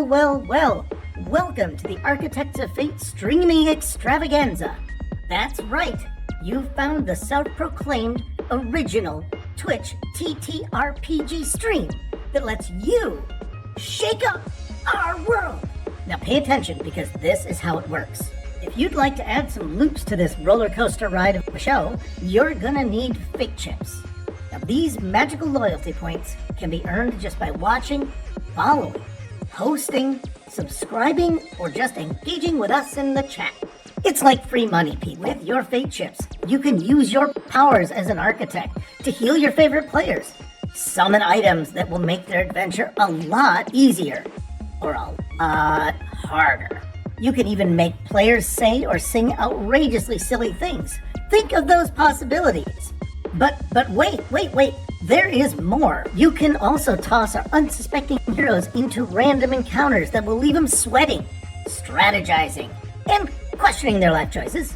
Well. Welcome to the Architects of Fate streaming extravaganza. That's right, you've found the self-proclaimed original Twitch TTRPG stream that lets you shake up our world. Now pay attention, because this is how it works. If you'd like to add some loops to this roller coaster ride of a show, you're gonna need fate chips. Now these magical loyalty points can be earned just by watching, following, hosting, subscribing, or just engaging with us in the chat. It's like free money, Pete. With your fate chips, you can use your powers as an architect to heal your favorite players, summon items that will make their adventure a lot easier, or a lot harder. You can even make players say or sing outrageously silly things. Think of those possibilities. But wait. There is more. You can also toss our unsuspecting heroes into random encounters that will leave them sweating, strategizing, and questioning their life choices.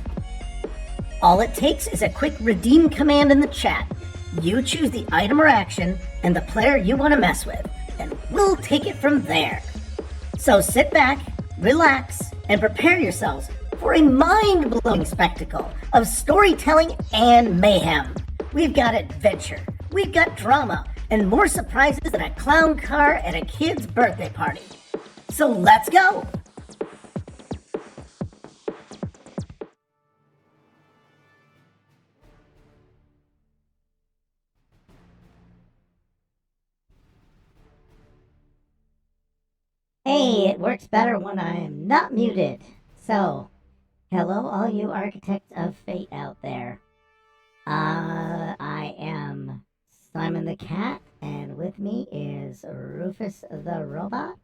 All it takes is a quick redeem command in the chat. You choose the item or action and the player you want to mess with, and we'll take it from there. So sit back, relax, and prepare yourselves for a mind-blowing spectacle of storytelling and mayhem. We've got adventure, we've got drama, and more surprises than a clown car at a kid's birthday party. So let's go! Hey, it works better when I'm not muted. So, hello all you Architects of Fate out there. I am Simon the Cat, and with me is Rufus the Robot.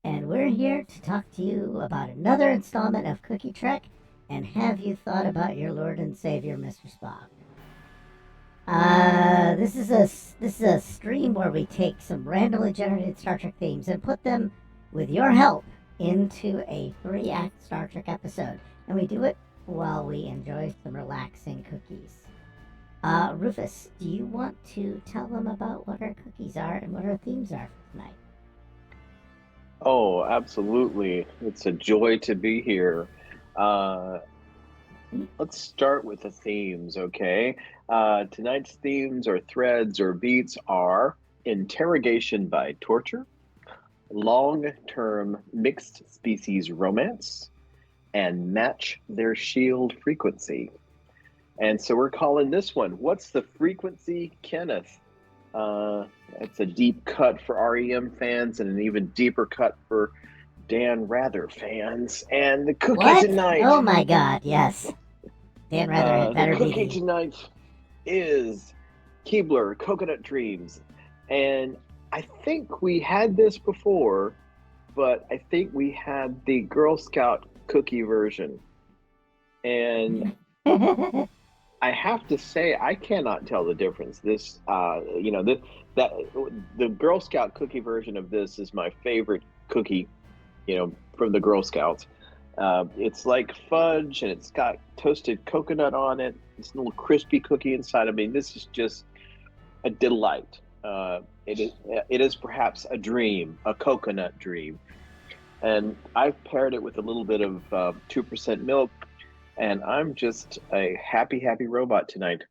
And we're here to talk to you about another installment of Cookie Trek, and have you thought about your Lord and Savior, Mr. Spock? This is a stream where we take some randomly generated Star Trek themes and put them, with your help, into a 3-act Star Trek episode. And we do it while we enjoy some relaxing cookies. Rufus, do you want to tell them about what our cookies are and what our themes are for tonight? Oh, absolutely. It's a joy to be here. Let's start with the themes, okay? Tonight's themes or threads or beats are interrogation by torture, long-term mixed species romance, and match their shield frequency. And so we're calling this one, What's the Frequency, Kenneth? It's a deep cut for REM fans and an even deeper cut for Dan Rather fans. And the cookie tonight... Oh my god, yes. Dan Rather had better be. The cookie tonight is Keebler Coconut Dreams. And I think we had this before, but I think we had the Girl Scout cookie version. And... I have to say, I cannot tell the difference. This, the Girl Scout cookie version of this is my favorite cookie, from the Girl Scouts. It's like fudge, and it's got toasted coconut on it. It's a little crispy cookie inside. I mean, this is just a delight. It is perhaps a dream, a coconut dream. And I've paired it with a little bit of 2% milk. And I'm just a happy robot tonight.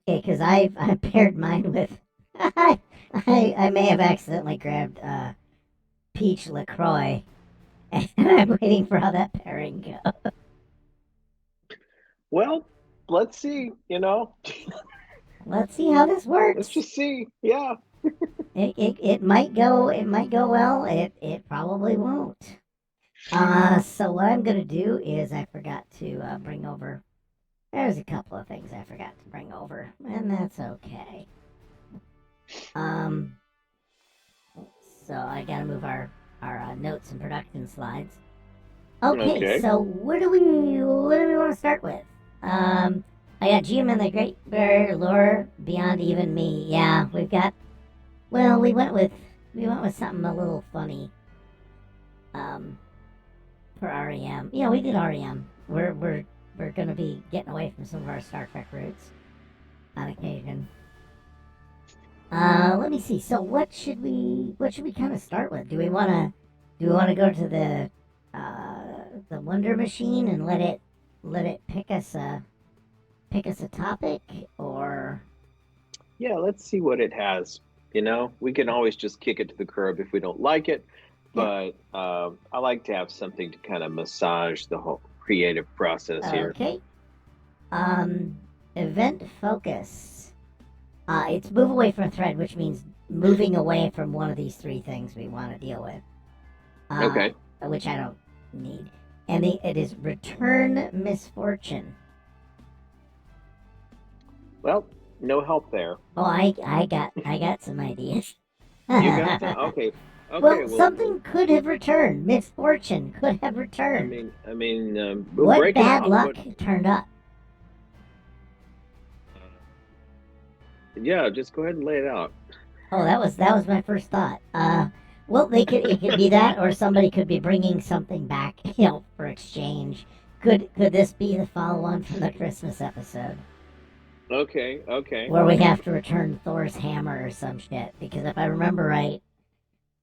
Okay, because I paired mine with... I may have accidentally grabbed Peach LaCroix, and I'm waiting for how that pairing goes. Well, let's see, Let's see how this works. Let's just see, yeah. It might go well, it probably won't. So what I'm gonna do is I forgot to bring over. There's a couple of things I forgot to bring over, and that's okay. So I gotta move our notes and production slides. Okay. So what do we want to start with? I got Jim and the Great Barrier Lore Beyond Even Me. Yeah, we've got. Well, we went with something a little funny. For REM. We did REM. We're gonna be getting away from some of our Star Trek roots on occasion. Let me see. So what should we kind of start with? Do we want to go to the Wonder Machine and let it pick us a topic, or Yeah, let's see what it has. We can always just kick it to the curb if we don't like it, yeah, but I like to have something to kind of massage the whole creative process here. okay. Event focus. It's move away from a thread, which means moving away from one of these three things we want to deal with. Okay. Which I don't need. And it is return misfortune. Well, no help there. Oh, I got some ideas. You got that? Okay. Okay. Well, something could have returned. Misfortune could have returned. We'll What break it bad out. luck turned up? Yeah, just go ahead and lay it out. Oh, that was my first thought. Well, it could be that, or somebody could be bringing something back, for exchange. Could this be the follow-on from the Christmas episode? Okay. Okay. Where we have to return Thor's hammer or some shit? Because if I remember right,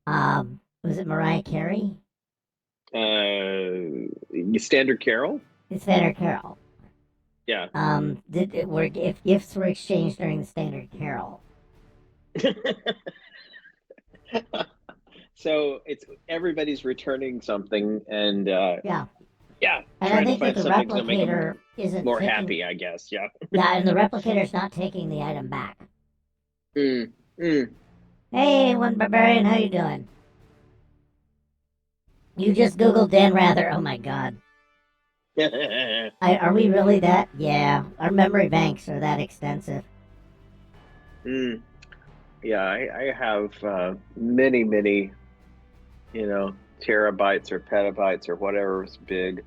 was it Mariah Carey? Standard Carol. It's Standard Carol. Yeah. If gifts were exchanged during the Standard Carol? So it's everybody's returning something, and yeah. And trying I think to find that the something to make them replicator isn't more taking, happy, I guess. Yeah. Yeah, and the replicator's not taking the item back. Mm. Hey, one barbarian, how you doing? You just Googled Dan Rather. Oh my god. Are we really that? Yeah, our memory banks are that extensive. Yeah, I have many, terabytes or petabytes or whatever is big.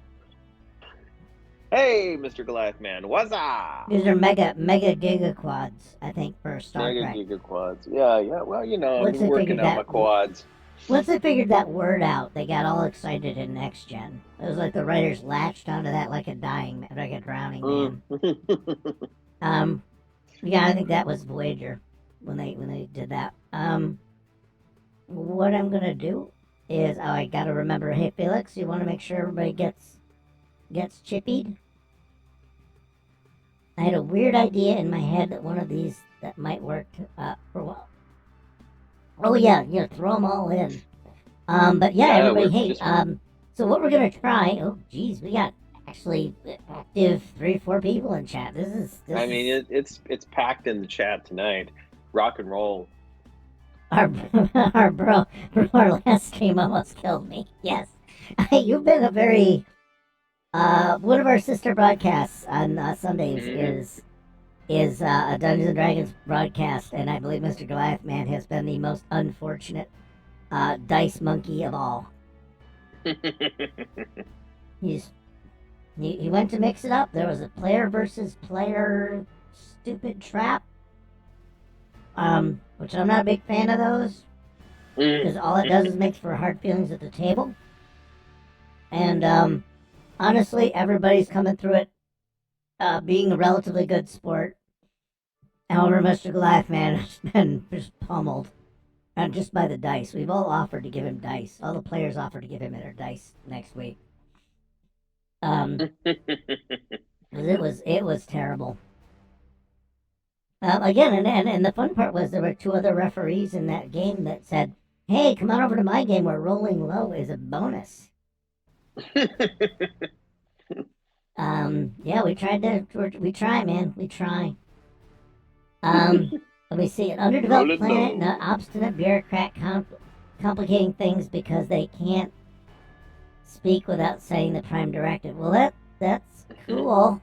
Hey, Mr. Goliath Man, what's up? These are mega gigaquads, I think, for Star Trek. Mega gigaquads. Yeah. Well, I've been working on my quads. Once they figured that word out, they got all excited in Next Gen. It was like the writers latched onto that like a drowning man. Yeah, I think that was Voyager when they did that. What I'm gonna do is, I gotta remember. Hey, Felix, you want to make sure everybody gets chippied? I had a weird idea in my head that one of these that might work for a while. Oh yeah, throw them all in. But yeah, everybody, hey, so what we're gonna try? Oh, geez, we got actually active 3-4 people in chat. It's packed in the chat tonight. Rock and roll. Our last stream almost killed me. Yes, you've been a very one of our sister broadcasts on Sundays is a Dungeons and Dragons broadcast, and I believe Mr. Goliath Man has been the most unfortunate dice monkey of all. He went to mix it up. There was a player versus player stupid trap, which I'm not a big fan of those, because all it does is make for hard feelings at the table. And honestly, everybody's coming through it being a relatively good sport. However, Mr. Goliath Man has been just pummeled, and just by the dice. We've all offered to give him dice. All the players offered to give him their dice next week. It was terrible. Again, and the fun part was there were 2 other referees in that game that said, "Hey, come on over to my game where rolling low is a bonus." Yeah, we try, man. We try. Let me see. An underdeveloped planet and an obstinate bureaucrat complicating things because they can't speak without saying the prime directive. Well, that's cool.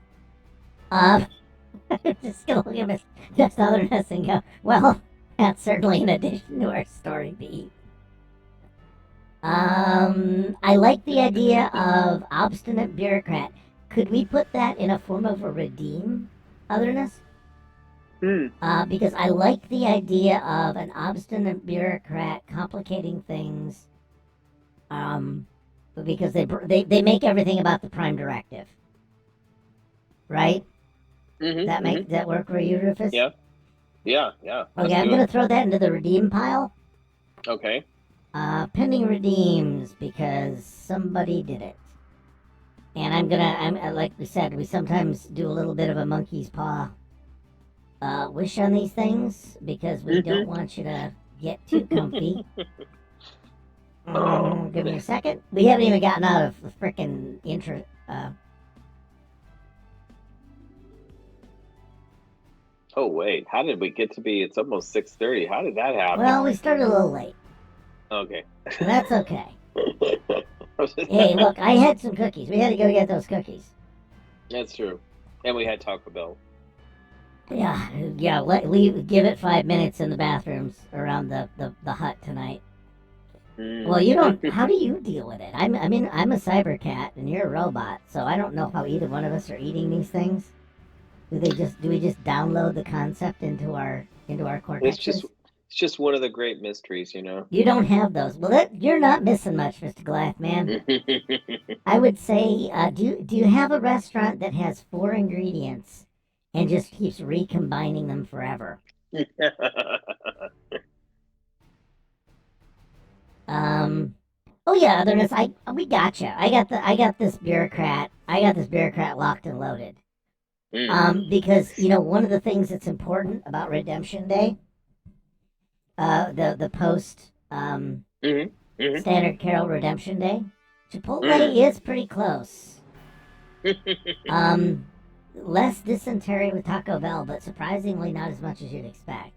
Just gonna look at just otherness and go, well, that's certainly an addition to our story beat. I like the idea of obstinate bureaucrat. Could we put that in a form of a redeem otherness? Because I like the idea of an obstinate bureaucrat complicating things. Because they make everything about the prime directive, right? That work for you, Rufus? Yeah. Yeah. Let's Okay, I'm do gonna it. throw that into the redeem pile. Okay. Pending redeems because somebody did it. And I'm like we said, we sometimes do a little bit of a monkey's paw wish on these things because we don't want you to get too comfy. Give me a second. We haven't even gotten out of the frickin' intro. Oh wait, how did we get to be? It's almost 6:30. How did that happen? Well, we started a little late. Okay. That's okay. Hey, look, I had some cookies. We had to go get those cookies. That's true. And we had Taco Bell. Yeah. Give it 5 minutes in the bathrooms around the hut tonight. Well, you don't. How do you deal with it? I'm a cyber cat and you're a robot, so I don't know how either one of us are eating these things. Do we just download the concept into our cortexes? It's just one of the great mysteries, you know. You don't have those. Well, you're not missing much, Mr. Goliath, man. I would say, do you have a restaurant that has 4 ingredients and just keeps recombining them forever? Oh yeah, otherness. We gotcha. I got this bureaucrat. I got this bureaucrat locked and loaded. Because one of the things that's important about Redemption Day, the post Standard Carol Redemption Day, Chipotle is pretty close. Less dysentery with Taco Bell, but surprisingly not as much as you'd expect.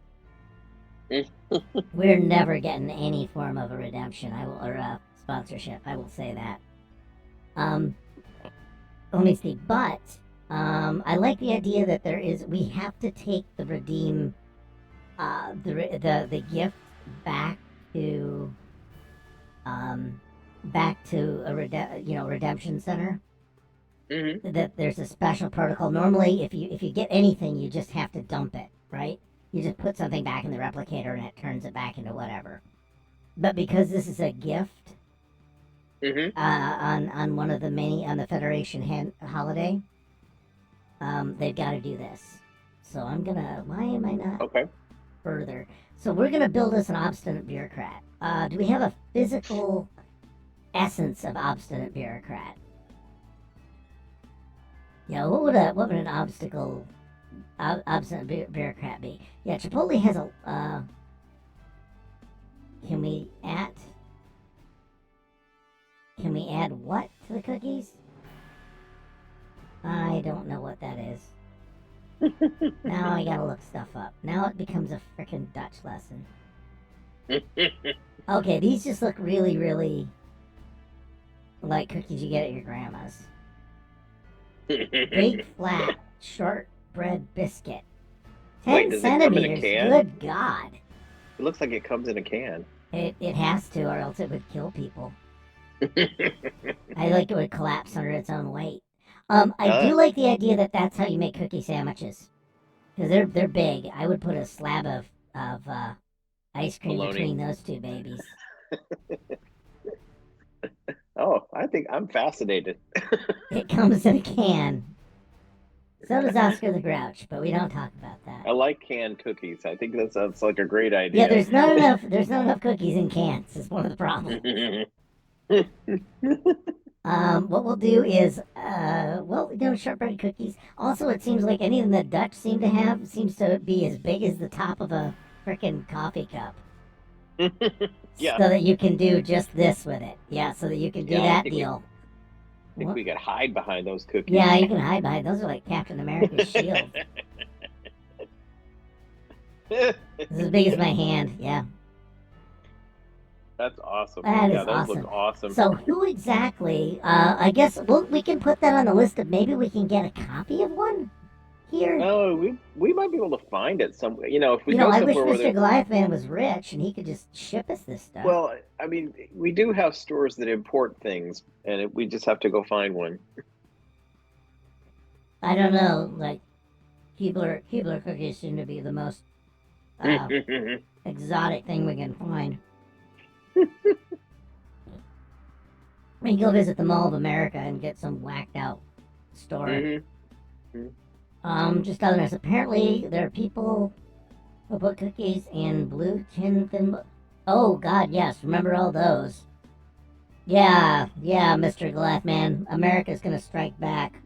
We're never getting any form of a redemption, or a sponsorship. I will say that. Let me see, but I like the idea that we have to take the redeem, the gift back to a redemption center. That there's a special protocol. Normally, if you get anything, you just have to dump it, right? You just put something back in the replicator and it turns it back into whatever. But because this is a gift, on one of the on the Federation holiday, they've got to do this. So why am I not further? So we're gonna build us an obstinate bureaucrat. Do we have a physical essence of obstinate bureaucrat? Yeah, what would an obstinate bureaucrat be? Yeah, Chipotle has a. Can we add what to the cookies? I don't know what that is. Now I gotta look stuff up. Now it becomes a frickin' Dutch lesson. Okay, these just look really, really like cookies you get at your grandma's. Big, flat, shortbread biscuit. 10 centimeters. Good God. It looks like it comes in a can. It has to, or else it would kill people. I like it would collapse under its own weight. I do like the idea that that's how you make cookie sandwiches, because they're big. I would put a slab of ice cream between those two babies. Oh, I think I'm fascinated. It comes in a can. So does Oscar the Grouch, but we don't talk about that. I like canned cookies. I think that sounds like a great idea. Yeah, there's not enough cookies in cans. Is one of the problems. What we'll do is, shortbread cookies. Also, it seems like anything the Dutch seem to have seems to be as big as the top of a frickin' coffee cup. Yeah. So that you can do just this with it. Yeah, so that you can do that deal. I think we could hide behind those cookies. Yeah, you can hide behind. Those are like Captain America's shield. This is as big as my hand, yeah. That's awesome. That is awesome. Those look awesome. So who exactly, I guess we can put that on the list of maybe we can get a copy of one here. Oh, we might be able to find it somewhere. If we go I wish somewhere Mr. Goliath Man was rich and he could just ship us this stuff. Well, I mean, we do have stores that import things, and we just have to go find one. I don't know, like, Keebler cookies seem to be the most exotic thing we can find. We can go visit the Mall of America and get some whacked out store. Just otherness. Apparently, there are people We'll put cookies in blue tin thin. Oh God, yes. Remember all those? Yeah, Mr. Glathman. America's gonna strike back.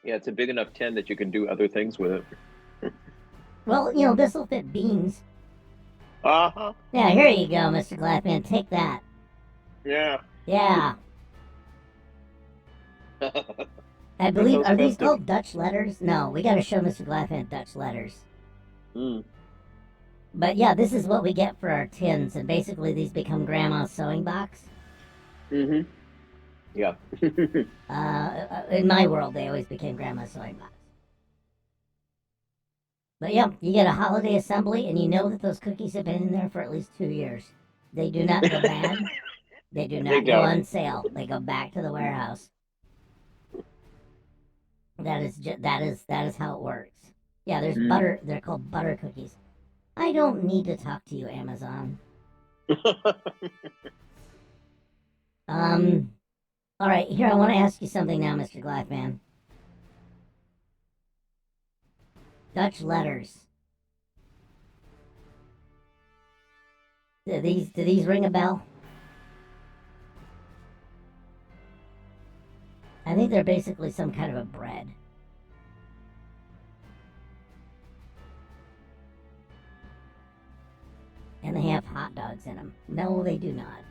Yeah, it's a big enough tin that you can do other things with it. Well, this'll fit beans. Uh-huh. Yeah, here you go, Mr. Glathman. Take that. Yeah. Yeah. I believe, so are these festive. called Dutch letters? No, we gotta show Mr. Glathman Dutch letters. Mm. But yeah, this is what we get for our tins, and basically these become Grandma's sewing box. Mm-hmm. Yeah. In my world, they always became Grandma's sewing box. But yeah, you get a holiday assembly, and you know that those cookies have been in there for at least 2 years. They do not go bad. They do They not go don't. on sale. They go back to the warehouse. That is how it works. Yeah, there's butter. They're called butter cookies. I don't need to talk to you, Amazon. All right, here I want to ask you something now, Mr. Glathman. Dutch letters. Do these ring a bell? I think they're basically some kind of a bread. And they have hot dogs in them. No, they do not.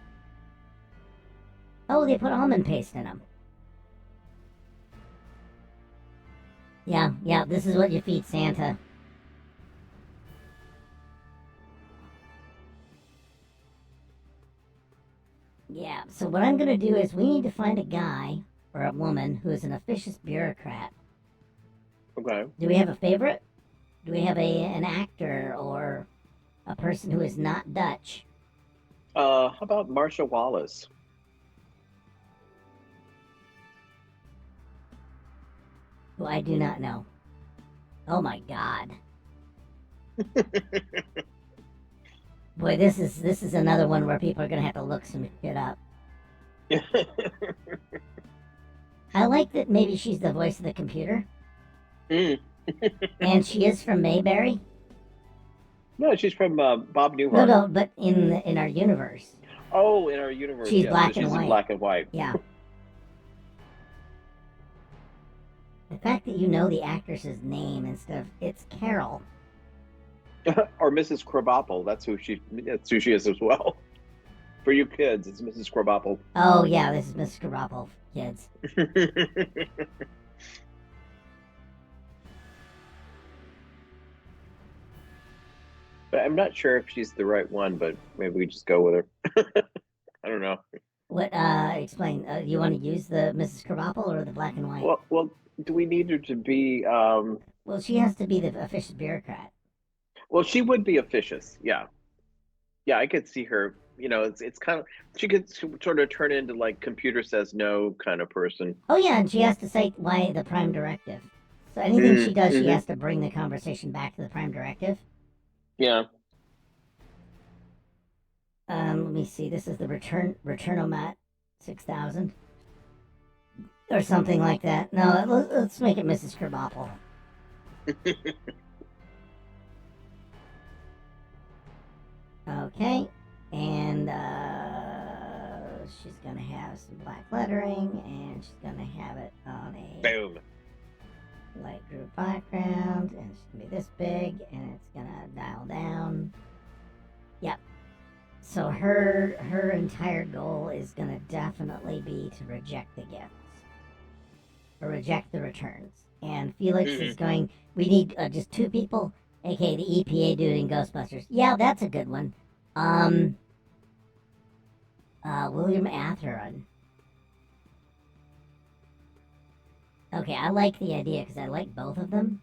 Oh, they put almond paste in them. Yeah, this is what you feed Santa. Yeah, so what I'm gonna do is we need to find a guy or a woman who is an officious bureaucrat. Okay. Do we have a favorite? Do we have an actor or a person who is not Dutch? How about Marsha Wallace? Who I do not know. Oh my God. Boy, this is another one where people are gonna have to look some shit up. I like that maybe she's the voice of the computer. Mm. And she is from Mayberry. No, she's from Bob Newhart. No, but in our universe. Oh, in our universe, She's yeah. black So and she's white. in black and white. Yeah. The fact that you know the actress's name instead of it's Carol. Or Mrs. Krabappel. That's who she is as well. For you kids, it's Mrs. Krabappel. Oh yeah, this is Mrs. Krabappel, kids. But I'm not sure if she's the right one, but maybe we just go with her. I don't know. What? Explain. You want to use the Mrs. Krabappel or the black and white? Well, do we need her to be? Well, she has to be the official bureaucrat. Well, she would be officious. Yeah, yeah. I could see her. It's kind of she could sort of turn into like computer says no kind of person. Oh yeah, and she has to say why the prime directive. So anything she does, she has to bring the conversation back to the prime directive. Yeah. Let me see. This is the Returnomat 6000 or something like that. No, let's make it Mrs. Krabappel. Okay, and she's gonna have some black lettering, and she's gonna have it on a Boom. light group background, and it's gonna be this big, and it's gonna dial down. Yep. So her entire goal is gonna definitely be to reject the gifts or reject the returns. And Felix is going. We need just 2 people, aka the EPA dude in Ghostbusters. Yeah, that's a good one. William Atheron. Okay, I like the idea because I like both of them.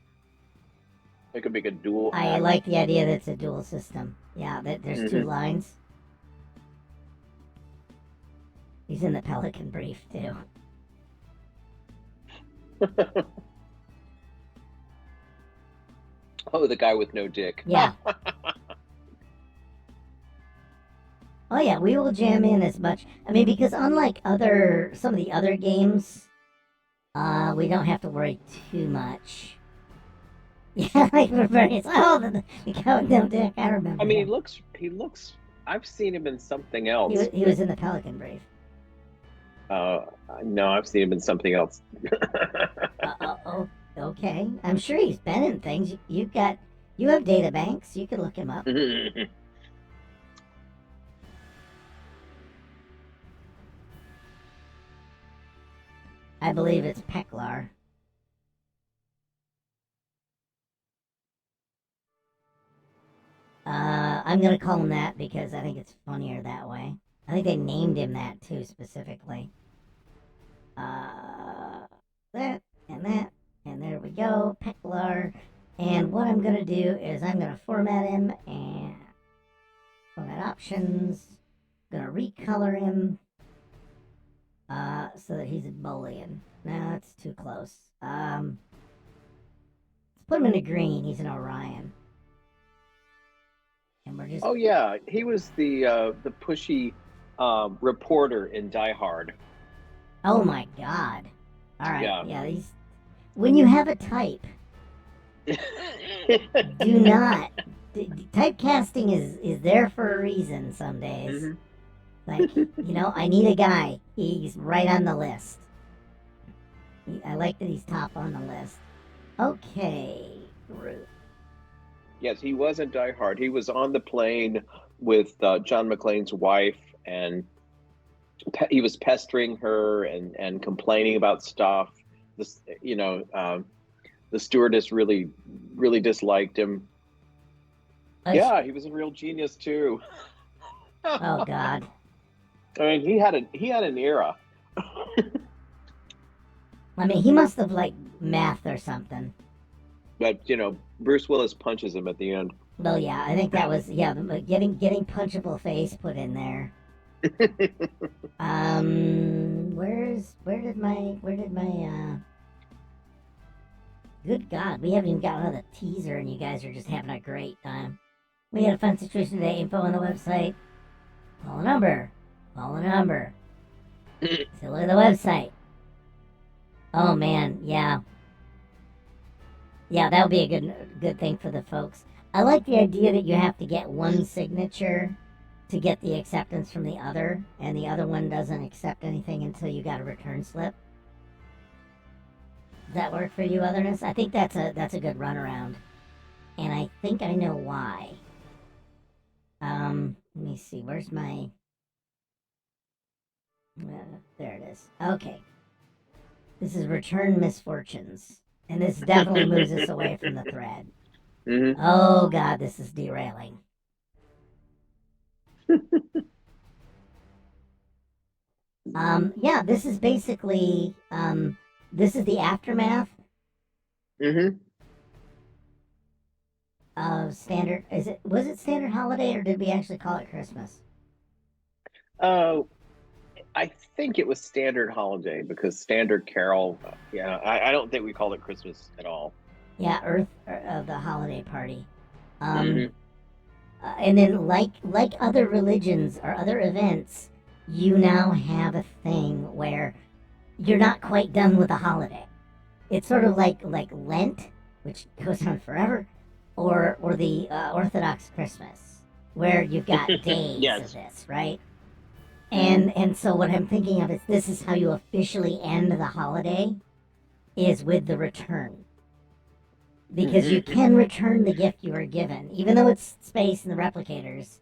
It could be a dual. I like the idea that it's a dual system. Yeah, that there's 2 lines. He's in the Pelican Brief too. Oh, the guy with no dick. Yeah. Oh yeah, we will jam in as much. I mean, because unlike some of the other games, we don't have to worry too much Yeah, like Barbarians. Oh, the countdown dick. I remember I mean, him. he looks. I've seen him in something He was, else. he was in the Pelican Brief. Uh, no, I've seen him in something else. Oh, okay. I'm sure he's been in things. You have data banks. You could look him up. I believe it's Peklar. I'm gonna call him that because I think it's funnier that way. I think they named him that too specifically. Uh, that and that, and there we go, Peklar. And what I'm gonna do is I'm gonna format him and format options. Gonna recolor him so that he's a Boolean. No, that's too close. Let's put him in a green. He's an Orion. And we're just Oh yeah, he was the pushy reporter in Die Hard. oh my god. All right, Yeah. yeah. These when you have a type, do not. Typecasting is there for a reason. Some days, hmm like I need a guy. He's right on the list. I like that he's top on the list. Okay, Groot. Yes, he was in Die Hard. He was on the plane with John McClane's wife, and he was pestering her and complaining about stuff. This, the stewardess really disliked him. Yeah, he was a real genius too. Oh I God. mean, he had an era. I mean, he must have like math or something. But Bruce Willis punches him at the end. Well, yeah, I think that was but getting punchable face put in there. Where did my good God, we haven't even gotten out of the teaser, and you guys are just having a great time. We had a fun situation today. Info on the website. Call a number. Call a number. So look at the website. Oh man, yeah. Yeah, that would be a good thing for the folks. I like the idea that you have to get one signature to get the acceptance from the other, and the other one doesn't accept anything until you got a return slip. Does that work for you, Otherness? I think that's a good runaround, and I think I know why. Let me see. Where's my? There it is. Okay. This is return misfortunes, and this definitely moves us away from the thread. hmm Oh God, this is derailing. Yeah, this is basically this is the aftermath hmm of standard. Was it standard holiday or did we actually call it Christmas? Uh, I think it was Standard Holiday because Standard Carol. Yeah, I don't think we called it Christmas at all. Yeah, Earth of the holiday party. Um, hmm and then like other religions or other events, you now have a thing where you're not quite done with a holiday. It's sort of like Lent, which goes on forever, or the Orthodox Christmas, where you've got days of Yes. this, right? hmm And so what I'm thinking of is this is how you officially end the holiday is with the return. Because you can return the gift you were given, even though it's space and the replicators.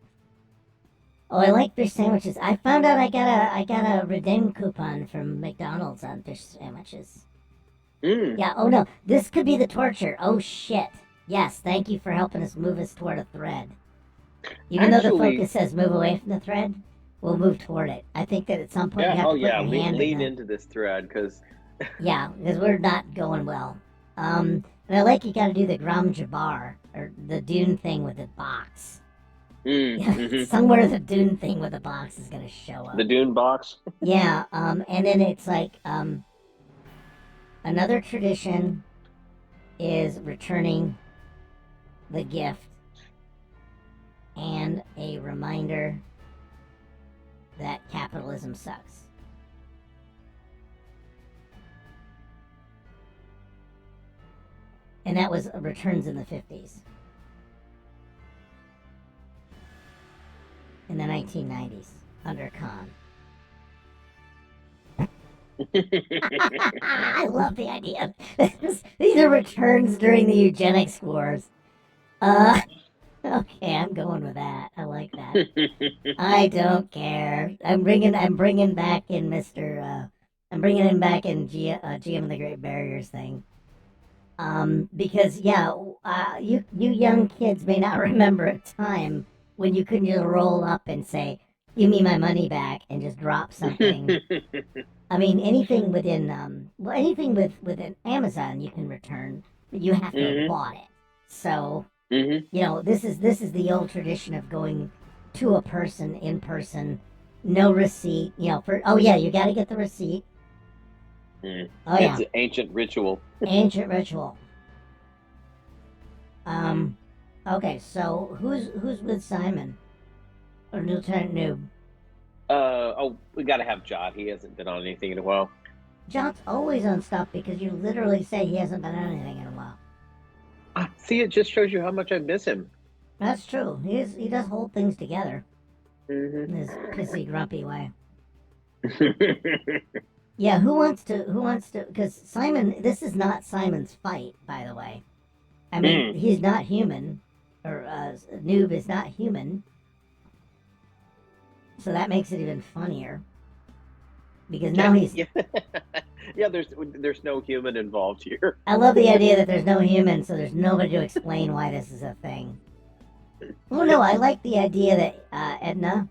Oh, I like fish sandwiches. I found out I got a redeem coupon from McDonald's on fish sandwiches. Mm. Yeah, oh no, this could be the torture. Oh shit. Yes, thank you for helping us move us toward a thread. Even though the Actually, focus says move away from the thread, we'll move toward it. I think that at some point you yeah. have Oh to put yeah. your hand in Lean the into this thread because. yeah, because we're not going well. And I like you got to do the Gram Jabbar or the Dune thing with the box. Yeah, hmm somewhere the Dune thing with the box is gonna show The up. Dune box. Yeah, and then it's like another tradition is returning the gift and a reminder that capitalism sucks. And that was Returns in the 50s. In the 1990s, under Khan. I love the idea. These are returns during the eugenics wars. Okay, I'm going with that. I like that. I don't care. I'm bringing back in I'm bringing him back in GM of the Great Barriers thing. Because you young kids may not remember a time when you couldn't just roll up and say, "Give me my money back," and just drop something. I mean, anything within anything within Amazon you can return, but you have to have bought it. So this is the old tradition of going to a person in person, no receipt. You got to get the receipt. Oh yeah, it's an ancient ritual. Ancient ritual. Okay, so who's with Simon or Lieutenant Noob? We got to have Jot. He hasn't been on anything in a while. Jot's always on stuff because you literally say he hasn't been on anything in a while. See, it just shows you how much I miss him. That's true. He does hold things together in his pissy, grumpy way. Yeah, who wants to? Because Simon, this is not Simon's fight, by the way. I mean, he's not human, or Noob is not human, so that makes it even funnier. Because now he's there's no human involved here. I love the idea that there's no human, so there's nobody to explain why this is a thing. Oh no, I like the idea that Edna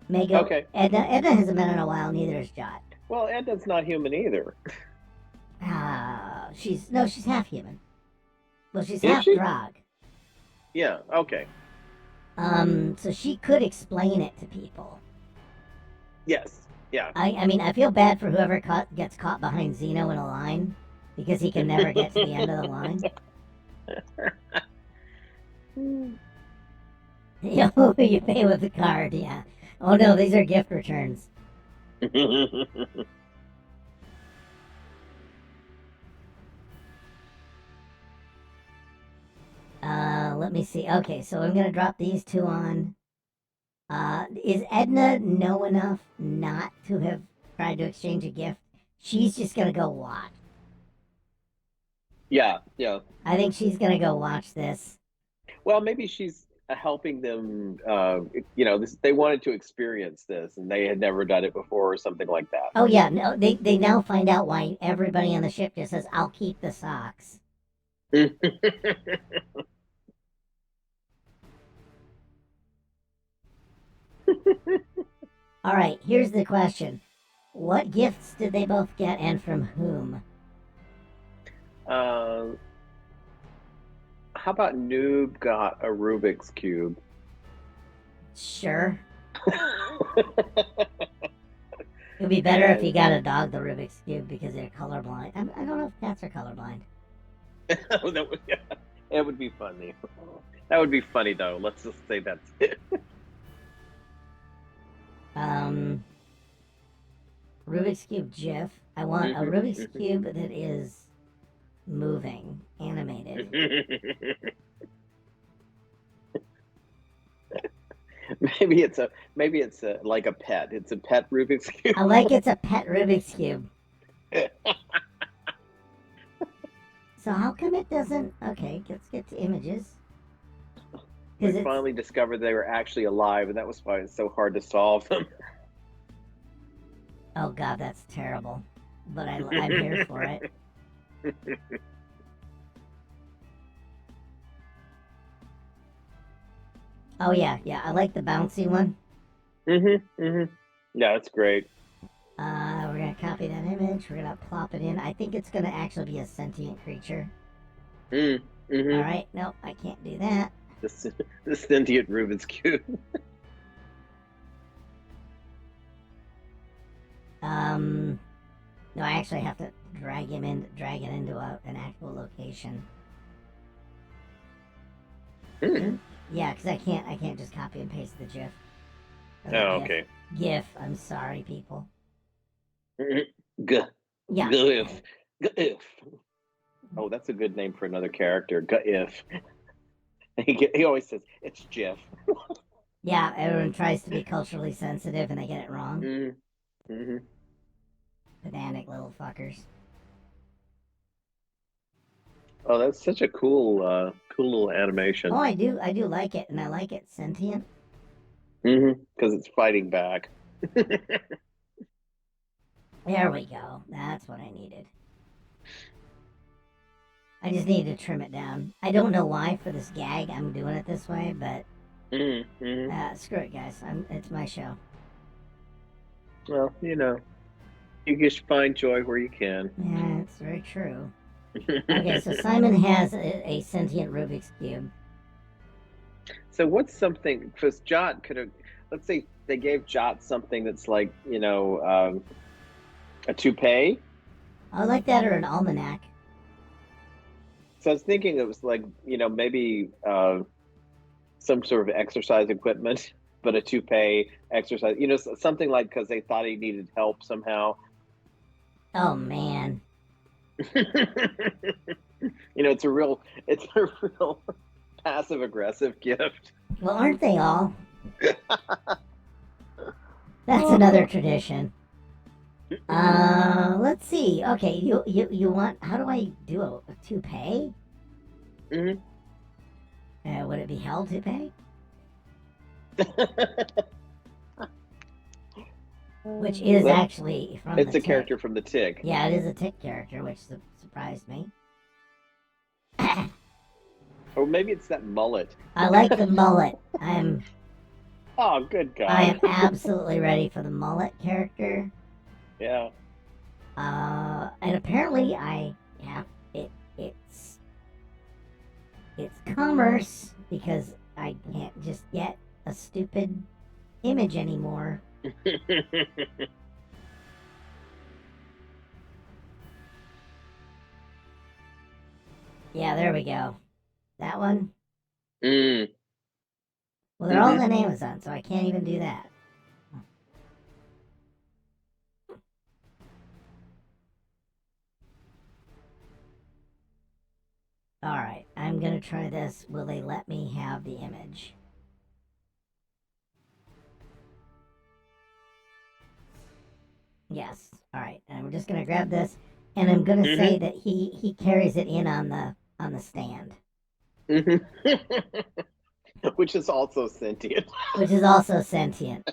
may go. Okay. Edna hasn't been in a while, neither has Jot. Well, Edna's not human either. She's half human. Well, she's half Drog. Yeah, okay. So she could explain it to people. Yes, yeah. I mean, I feel bad for whoever gets caught behind Zeno in a line, because he can never get to the end of the line. You pay with the card, yeah. Oh no, these are gift returns. Let me see. Okay, so I'm gonna drop these two on. Is Edna know enough not to have tried to exchange a gift? She's just gonna go watch. Yeah. I think she's gonna go watch this. Well, maybe she's helping them. They wanted to experience this, and they had never done it before, or something like that. Oh yeah, no, they now find out why everybody on the ship just says, "I'll keep the socks." All right, here's the question. What gifts did they both get, and from whom? How about Noob got a Rubik's Cube? Sure. It would be better if you got a dog the Rubik's Cube because they're colorblind. I don't know if cats are colorblind. It would be funny. That would be funny, though. Let's just say that's it. Rubik's Cube GIF. I want a Rubik's Cube that is moving, animated. Maybe it's like a pet. It's a pet Rubik's Cube. I like it's a pet Rubik's Cube. So how come it doesn't? Okay, let's get to images. We finally discovered they were actually alive, and that was why it's so hard to solve them. Oh god, that's terrible. But I'm here for it. Oh yeah, I like the bouncy one. Yeah, that's great. We're gonna copy that image. We're gonna plop it in. I think it's gonna actually be a sentient creature. All right, nope, I can't do that. The sentient Rubik's Cube. No, I actually have to drag it into an actual location. Yeah, because I can't just copy and paste the GIF. Okay. GIF. I'm sorry, people. GIF. Yeah. GIF. Oh, that's a good name for another character. If he always says it's Jeff. Yeah, everyone tries to be culturally sensitive and they get it wrong. Mm-hmm. Pedantic little fuckers. Oh, that's such a cool little animation. Oh, I do like it, and I like it sentient. Because it's fighting back. There we go. That's what I needed. I just needed to trim it down. I don't know why for this gag I'm doing it this way, but screw it, guys. It's my show. Well, you just find joy where you can. Yeah, it's very true. Okay, so Simon has a sentient Rubik's Cube. So what's something, because Jot could have, let's say they gave Jot something that's like, a toupee. I like that, or an almanac. So I was thinking it was like, maybe some sort of exercise equipment, but a toupee exercise, something like because they thought he needed help somehow. Oh, man. It's a real passive aggressive gift. Well, aren't they all? That's another tradition. Let's see. Okay, you want? How do I do a toupee? Would it be hell toupee? Which is actually from. It's the a character from the Tick. Yeah, it is a Tick character, which surprised me. Or maybe it's that mullet. I like the mullet. Oh, good God. I am absolutely ready for the mullet character. Yeah. And apparently it's commerce because I can't just get a stupid image anymore. Yeah, there we go. That one. Well, they're all on Amazon, so I can't even do that. Alright, I'm gonna try this. Will they let me have the image? Yes. Alright, and we're just gonna grab this, and I'm gonna say that he carries it in on the stand. Which is also sentient. Which is also sentient.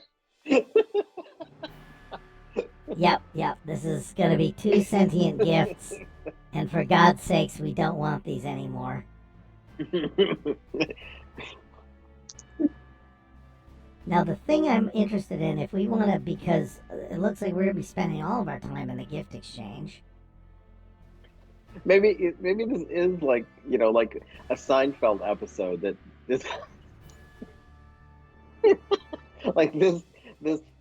Yep. This is gonna be 2 sentient gifts. And for God's sakes, we don't want these anymore. Now, the thing I'm interested in, if we want to, because it looks like we're going to be spending all of our time in the gift exchange. Maybe this is like, like a Seinfeld episode that this, like this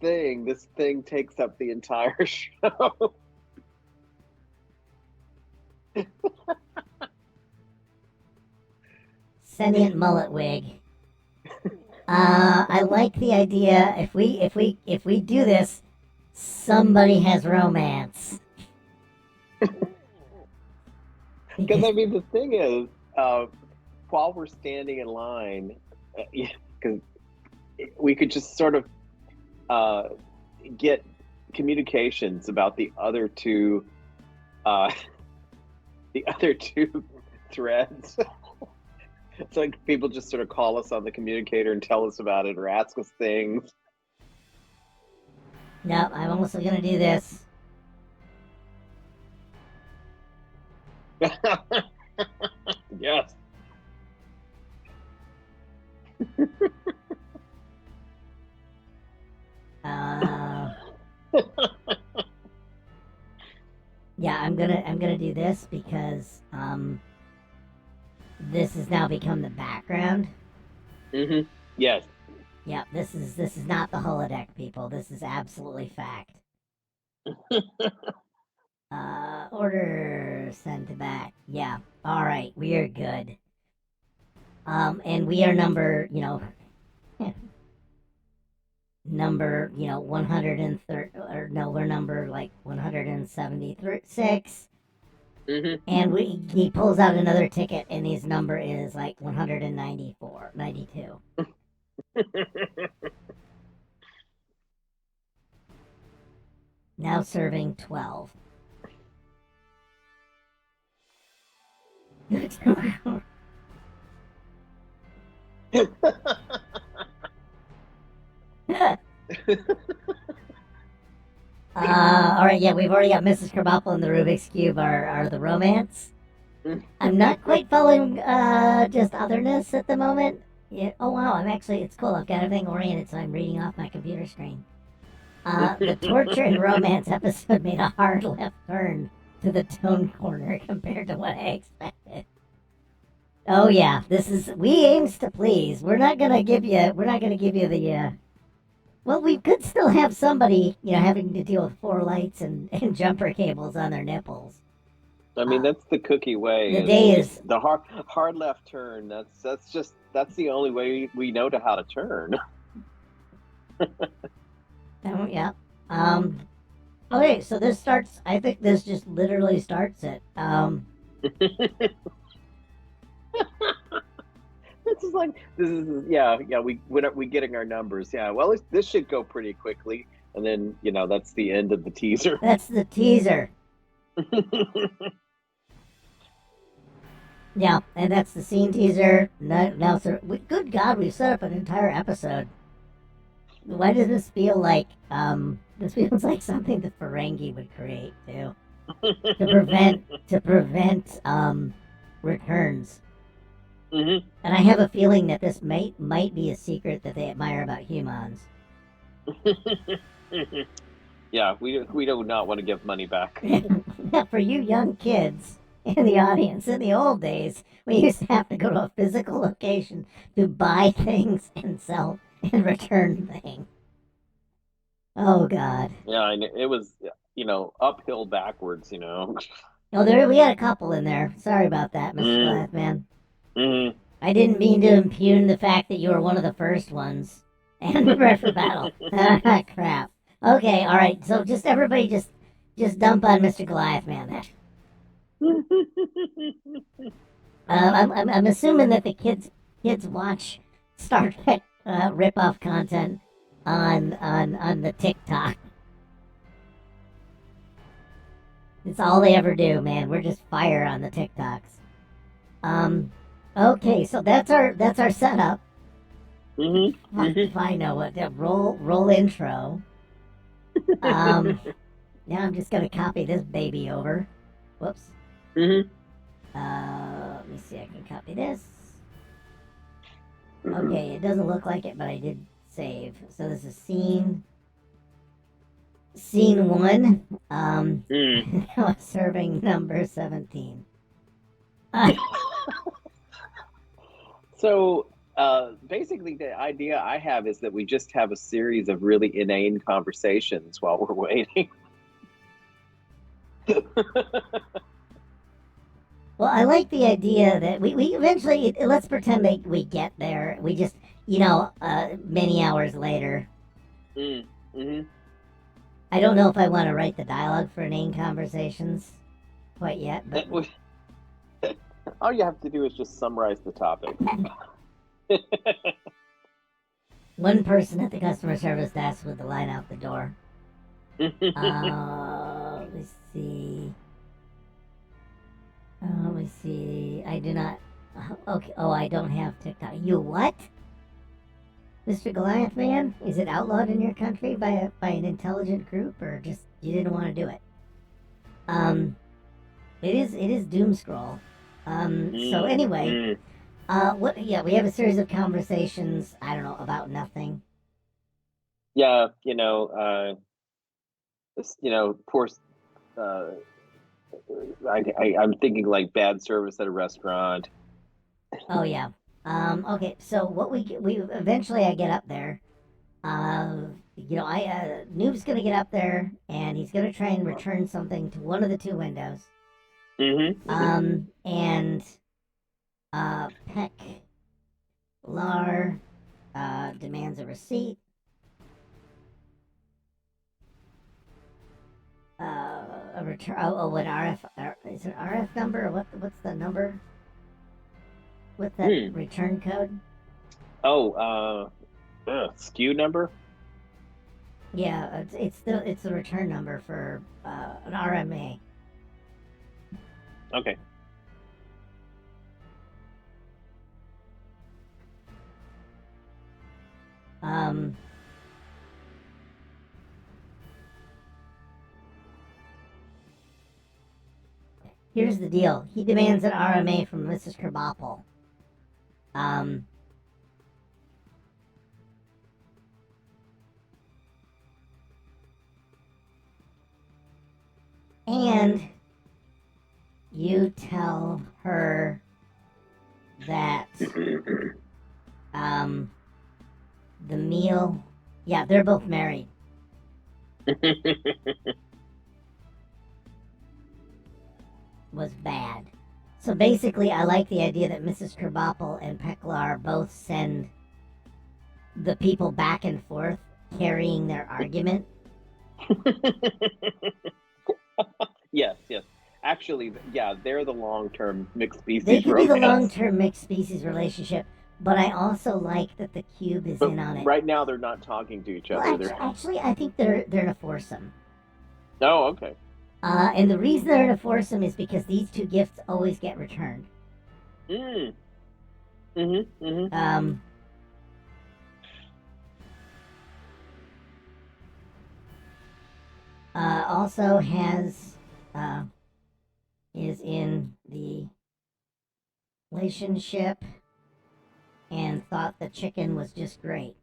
thing takes up the entire show. Sentient mullet wig. I like the idea. If we do this, somebody has romance. Because the thing is, while we're standing in line, because we could just sort of get communications about the other two threads. It's like people just sort of call us on the communicator and tell us about it or ask us things. Nope, I'm also gonna do this. Yes. Yeah, I'm gonna do this because this has now become the background. Yes. Yeah, this is not the holodeck, people. This is absolutely fact. Order send to back. Yeah. All right, we are good. And we are number 130, or no, we're number like 176. And he pulls out another ticket, and his number is like 194, 92. Now serving 12. All right, yeah, we've already got Mrs. Krabappel and the Rubik's Cube are the romance. I'm not quite following just otherness at the moment. Yeah, oh wow, it's cool. I've got everything oriented, so I'm reading off my computer screen. The torture and romance episode made a hard left turn to the tone corner compared to what I expected. Oh yeah, we aims to please. We're not gonna give you the well, we could still have somebody, having to deal with 4 lights and jumper cables on their nipples. I mean, that's the cookie way. The day is the hard left turn. That's the only way we know how to turn. Oh, yeah. Okay, so this starts. I think this just literally starts it. This is yeah. We getting our numbers. Yeah. Well, this should go pretty quickly, and then that's the end of the teaser. That's the teaser. Yeah, and that's the scene teaser. Now, sir, good God, we've set up an entire episode. Why does this feel like this feels like something the Ferengi would create too, to prevent returns. Mm-hmm. And I have a feeling that this might be a secret that they admire about humans. Yeah, we do not want to give money back. For you young kids in the audience, in the old days, we used to have to go to a physical location to buy things and sell and return things. Oh God. Yeah, and it was uphill backwards. Oh, we had a couple in there. Sorry about that, Mr. Glassman. Mm-hmm. I didn't mean to impugn the fact that you were one of the first ones and prepared for battle. Crap. Okay, all right. So everybody just dump on Mr. Goliath Man. I'm assuming that the kids watch Star Trek rip-off content on the TikTok. It's all they ever do, man. We're just fire on the TikToks. Okay, so that's our setup. Mm-hmm. If I know what the roll intro. Now I'm just gonna copy this baby over. Whoops. Mm-hmm. Let me see. I can copy this. Okay, it doesn't look like it, but I did save. So this is scene 1. Serving number 17. So basically, the idea I have is that we just have a series of really inane conversations while we're waiting. Well, I like the idea that we eventually, let's pretend that we get there. We just, many hours later. Mm-hmm. I don't know if I want to write the dialogue for inane conversations quite yet. But all you have to do is just summarize the topic. One person at the customer service desk with the line out the door. Let's see. Let me see. I do not. Okay. Oh, I don't have TikTok. You what? Mr. Goliath Man? Is it outlawed in your country by an intelligent group, or just you didn't want to do it? It is doom scroll. So anyway, yeah, we have a series of conversations. I don't know, about nothing. Yeah, poor. I'm thinking like bad service at a restaurant. Oh yeah. Okay. So what we eventually I get up there. Noob's gonna get up there and he's gonna try and return something to one of the 2 windows. Mm-hmm. And Peck Lar demands a receipt. a return. An is it an RF number? Or what's the number? What's that return code? Oh, SKU number. Yeah, it's the return number for an RMA. Okay. Here's the deal. He demands an RMA from Mrs. Krabappel. And you tell her that the meal, yeah, they're both married. Was bad. So basically, I like the idea that Mrs. Krabappel and Peklar both send the people back and forth carrying their argument. Yes. Actually, yeah, they're the long-term mixed species. They could romance. be the long-term mixed species relationship, but I also like that the cube is in on it. Right now, they're not talking to each other. Actually, I think they're in a foursome. Oh, okay. And the reason they're in a foursome is because these two gifts always get returned. Also is in the relationship and thought the chicken was just great.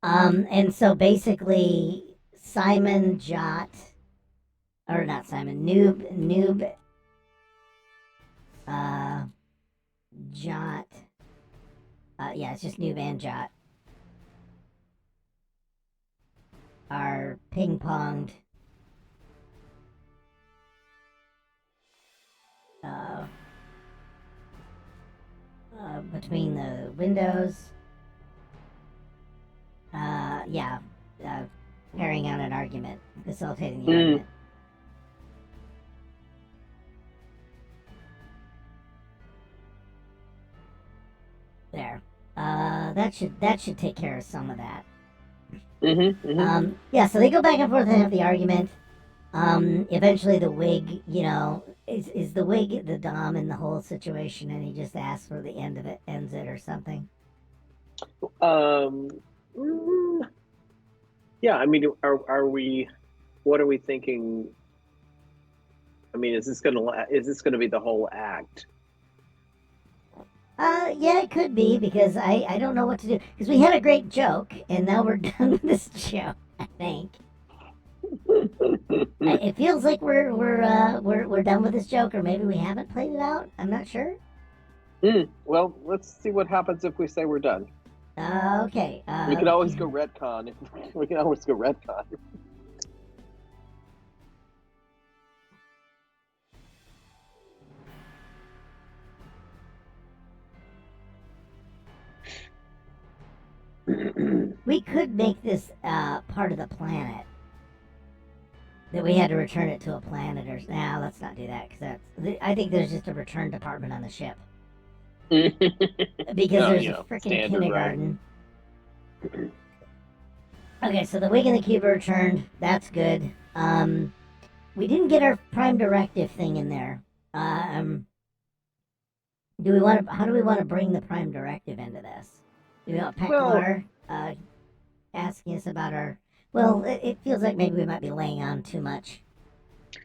And so basically Noob, Jot, yeah, it's just Noob and Jot are ping-ponged between the windows. Carrying on an argument, facilitating the argument. There. That should take care of some of that. Yeah, so they go back and forth and have the argument. Eventually the wig, is the wig the dom in the whole situation, and he just asks for the ends it or something? Yeah, I mean, are we? What are we thinking? I mean, is this gonna be the whole act? Yeah, it could be, because I don't know what to do, because we had a great joke and now we're done with this joke, I think. It feels like we're done with this joke, or maybe we haven't played it out. I'm not sure. Well, let's see what happens if we say we're done. Okay. We can always go retcon. We can always go retcon. We could make this part of the planet. That we had to return it to a planet, or let's not do that, because I think there's just a return department on the ship. Because there's a freaking kindergarten. Right. Okay, so the wig and the cube are returned. That's good. We didn't get our prime directive thing in there. How do we want to bring the prime directive into this? Do we want Peklar asking us about our? Well, it feels like maybe we might be laying on too much.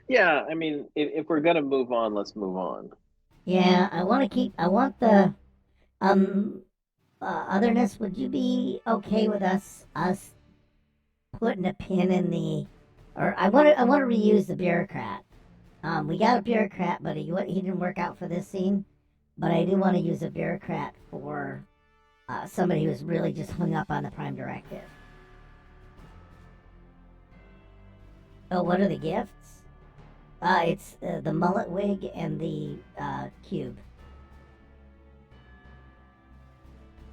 Yeah, I mean, if we're gonna move on, let's move on. Yeah, I want the otherness. Would you be okay with us putting a pin in the? Or I want to reuse the bureaucrat. We got a bureaucrat, but he didn't work out for this scene. But I do want to use a bureaucrat for somebody who's really just hung up on the prime directive. Oh, what are the gifts? It's the mullet wig and the cube.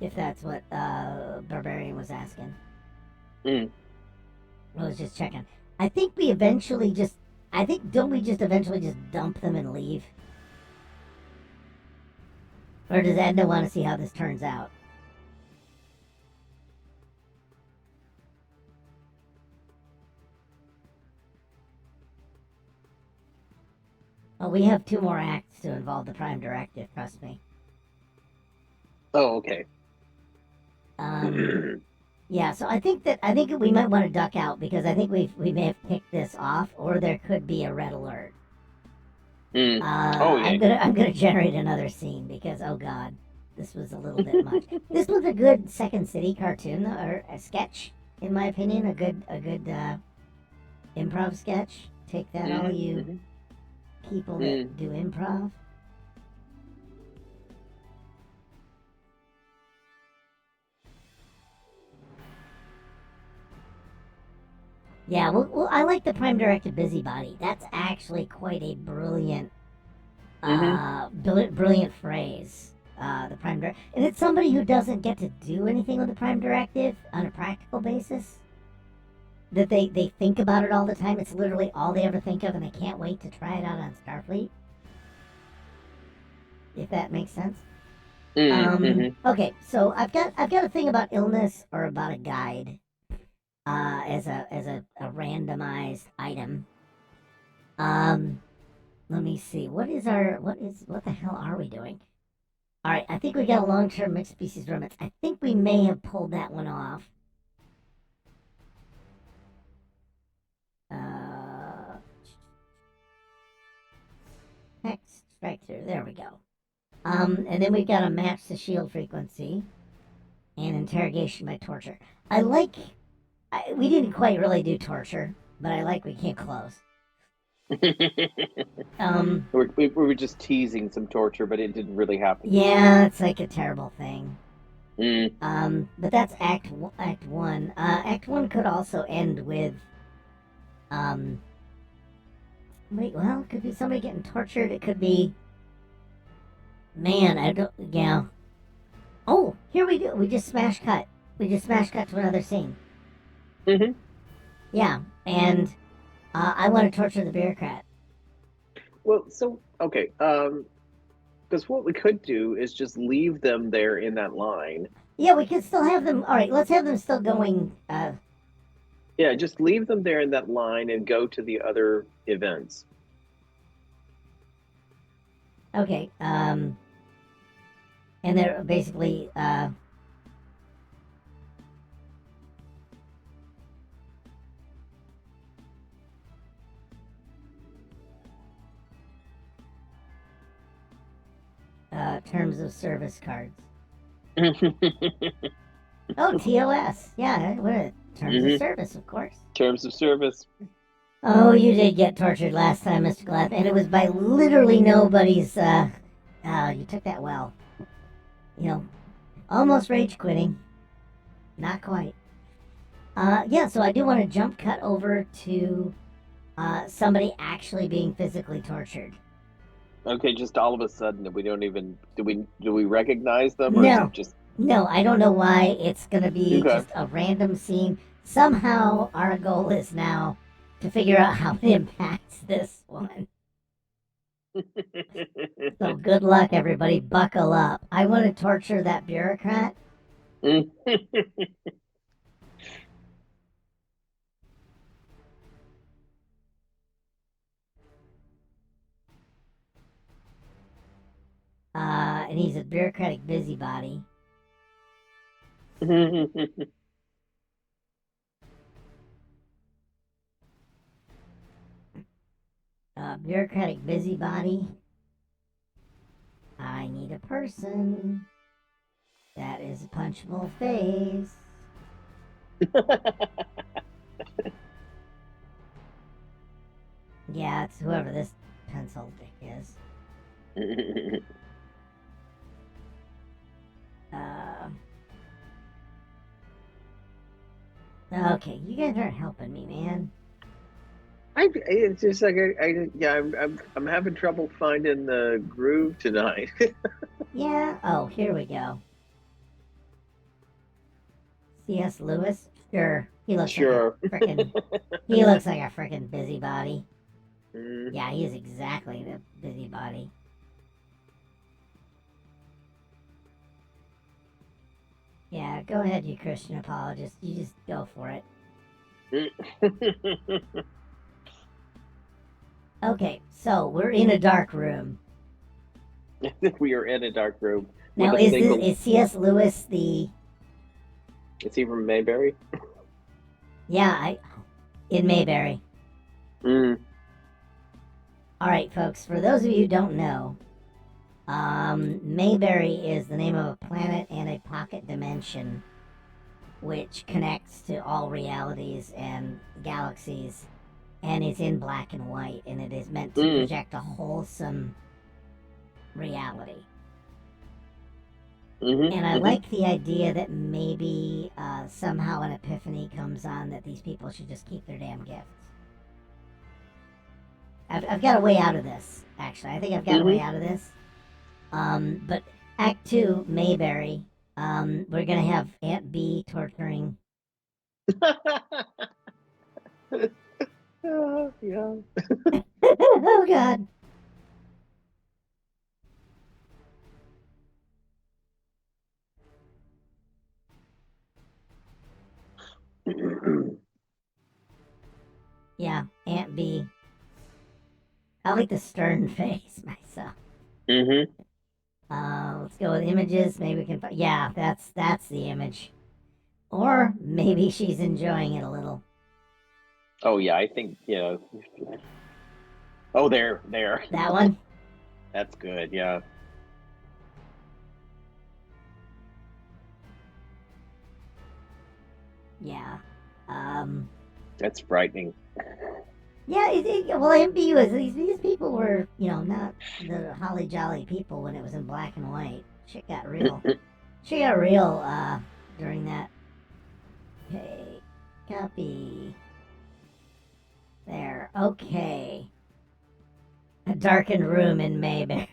If that's what Barbarian was asking. Mm. I was just checking. I think we eventually just. I think don't we just eventually just dump them and leave? Or does Edna want to see how this turns out? Oh, we have 2 more acts to involve the Prime Directive. Trust me. Oh, okay. Yeah, so I think we might want to duck out because I think we may have picked this off, or there could be a red alert. Oh, yeah. I'm gonna generate another scene because oh god, this was a little bit much. This was a good Second City cartoon or a sketch, in my opinion. A good improv sketch. Take that, all you people that do improv. Yeah, well, I like the Prime Directive busybody. That's actually quite a brilliant, brilliant phrase. The Prime Directive, and it's somebody who doesn't get to do anything with the Prime Directive on a practical basis. That they think about it all the time. It's literally all they ever think of, and they can't wait to try it out on Starfleet. If that makes sense. Okay, so I've got a thing about illness or about a guide. As a randomized item. Let me see. What the hell are we doing? All right, I think we got a long-term mixed species romance. I think we may have pulled that one off. Text strike through. There we go. And then we've got to match the shield frequency and interrogation by torture. We didn't quite really do torture, but I like we came close. We were just teasing some torture, but it didn't really happen. Yeah, it's like a terrible thing. Mm. But that's Act 1. Act 1 could also end with, wait, well, it could be somebody getting tortured. It could be, man, I don't, yeah. Oh, here we do. We just smash cut. We just smash cut to another scene. Yeah, and I want to torture the bureaucrat. Well, so okay, because what we could do is just leave them there in that line. Yeah, we could still have them. All right, let's have them still going. Yeah, just leave them there in that line and go to the other events. Okay. And they're basically terms of service cards. Oh, TOS. Yeah, what terms of service, of course. Terms of service. Oh, you did get tortured last time, Mr. Glath, and it was by literally nobody's. You took that well. You know, almost rage quitting. Not quite. Yeah, so I do want to jump cut over to somebody actually being physically tortured. Okay, just all of a sudden, we don't even do we recognize them, or No. is it just No, I don't know why it's gonna be just a random scene. Somehow our goal is now to figure out how it impacts this one. So good luck, everybody. Buckle up. I want to torture that bureaucrat. And he's a bureaucratic busybody. Bureaucratic busybody. I need a person that is a punchable face. Yeah, it's whoever this pencil dick is. Okay, you guys aren't helping me, man. It's just like I'm having trouble finding the groove tonight. Yeah. Oh, here we go. C.S. Lewis? Sure. He looks Sure. like a frickin'... He looks like a frickin' busybody. Mm. Yeah, he is exactly the busybody. Yeah, go ahead, you Christian apologist. You just go for it. Okay, so we're in a dark room. We are in a dark room Now, with a single. is C.S. Lewis the... Is he from Mayberry? Yeah, in Mayberry. Mm. All right, folks, for those of you who don't know, Mayberry is the name of a planet and a pocket dimension which connects to all realities and galaxies, and it's in black and white, and it is meant to project a wholesome reality. And I like the idea that maybe somehow an epiphany comes on that these people should just keep their damn gifts. I've got a way out of this, actually. I think I've got a way out of this. But Act 2, Mayberry, we're going to have Aunt B torturing. Yeah. Oh, God. Yeah, Aunt B. I like the stern face myself. Let's go with images. Maybe we can. Yeah, that's the image. Or maybe she's enjoying it a little. Oh yeah, I think Oh, there. That one. That's good. Yeah. Yeah. That's frightening. Yeah, well, MB was these people were, not the holly jolly people when it was in black and white. Shit got real. Shit got real during that. Okay, copy. There. Okay. A darkened room in Mayberry.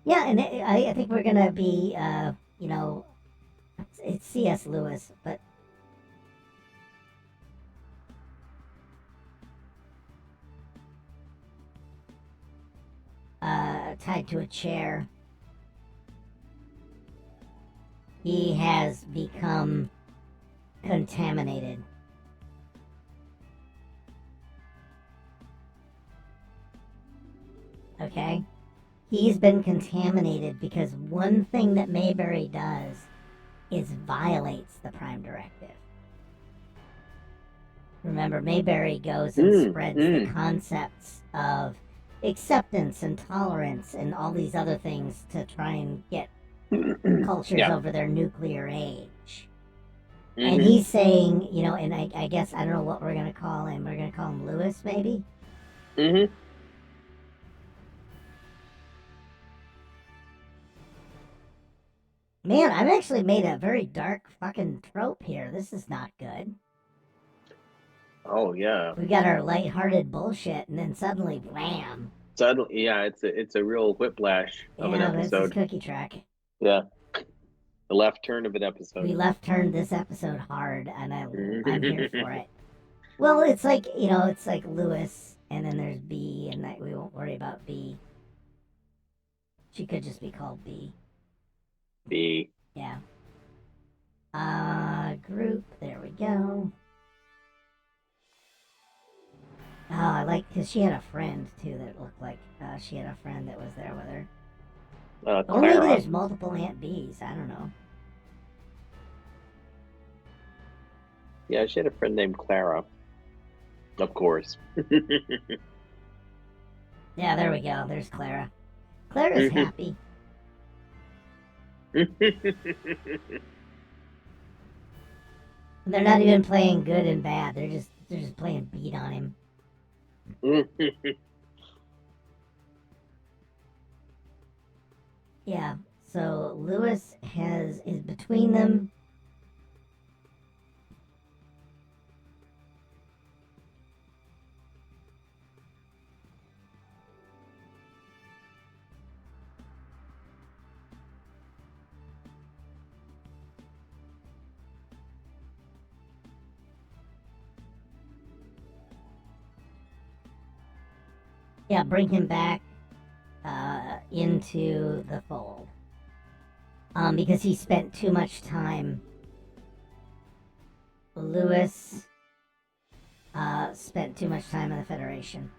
Yeah, and I think we're gonna be, it's C.S. Lewis, but tied to a chair. He has become contaminated. Okay? He's been contaminated because one thing that Mayberry does is violates the Prime Directive. Remember, Mayberry goes and spreads the concepts of acceptance and tolerance and all these other things to try and get cultures over their nuclear age. And he's saying, and I guess, I don't know what we're going to call him. We're going to call him Lewis, maybe? Man, I've actually made a very dark fucking trope here. This is not good. Oh yeah. We got our lighthearted bullshit, and then suddenly, blam. Suddenly, yeah, it's a real whiplash of an episode. Yeah, this is cookie track. Yeah. The left turn of an episode. We left turned this episode hard, and I'm here for it. Well, it's like, it's like Lewis, and then there's B, and that we won't worry about B. She could just be called B. B. Yeah. Group, there we go. Oh, I like, because she had a friend, too, that looked like she had a friend that was there with her. Or maybe there's multiple Aunt B's, I don't know. Yeah, she had a friend named Clara. Of course. Yeah, there we go. There's Clara. Clara's happy. They're not even playing good and bad. They're just playing beat on him. Yeah. So Lewis is between them. bring him back into the fold. Because he spent too much time. Lewis spent too much time in the Federation.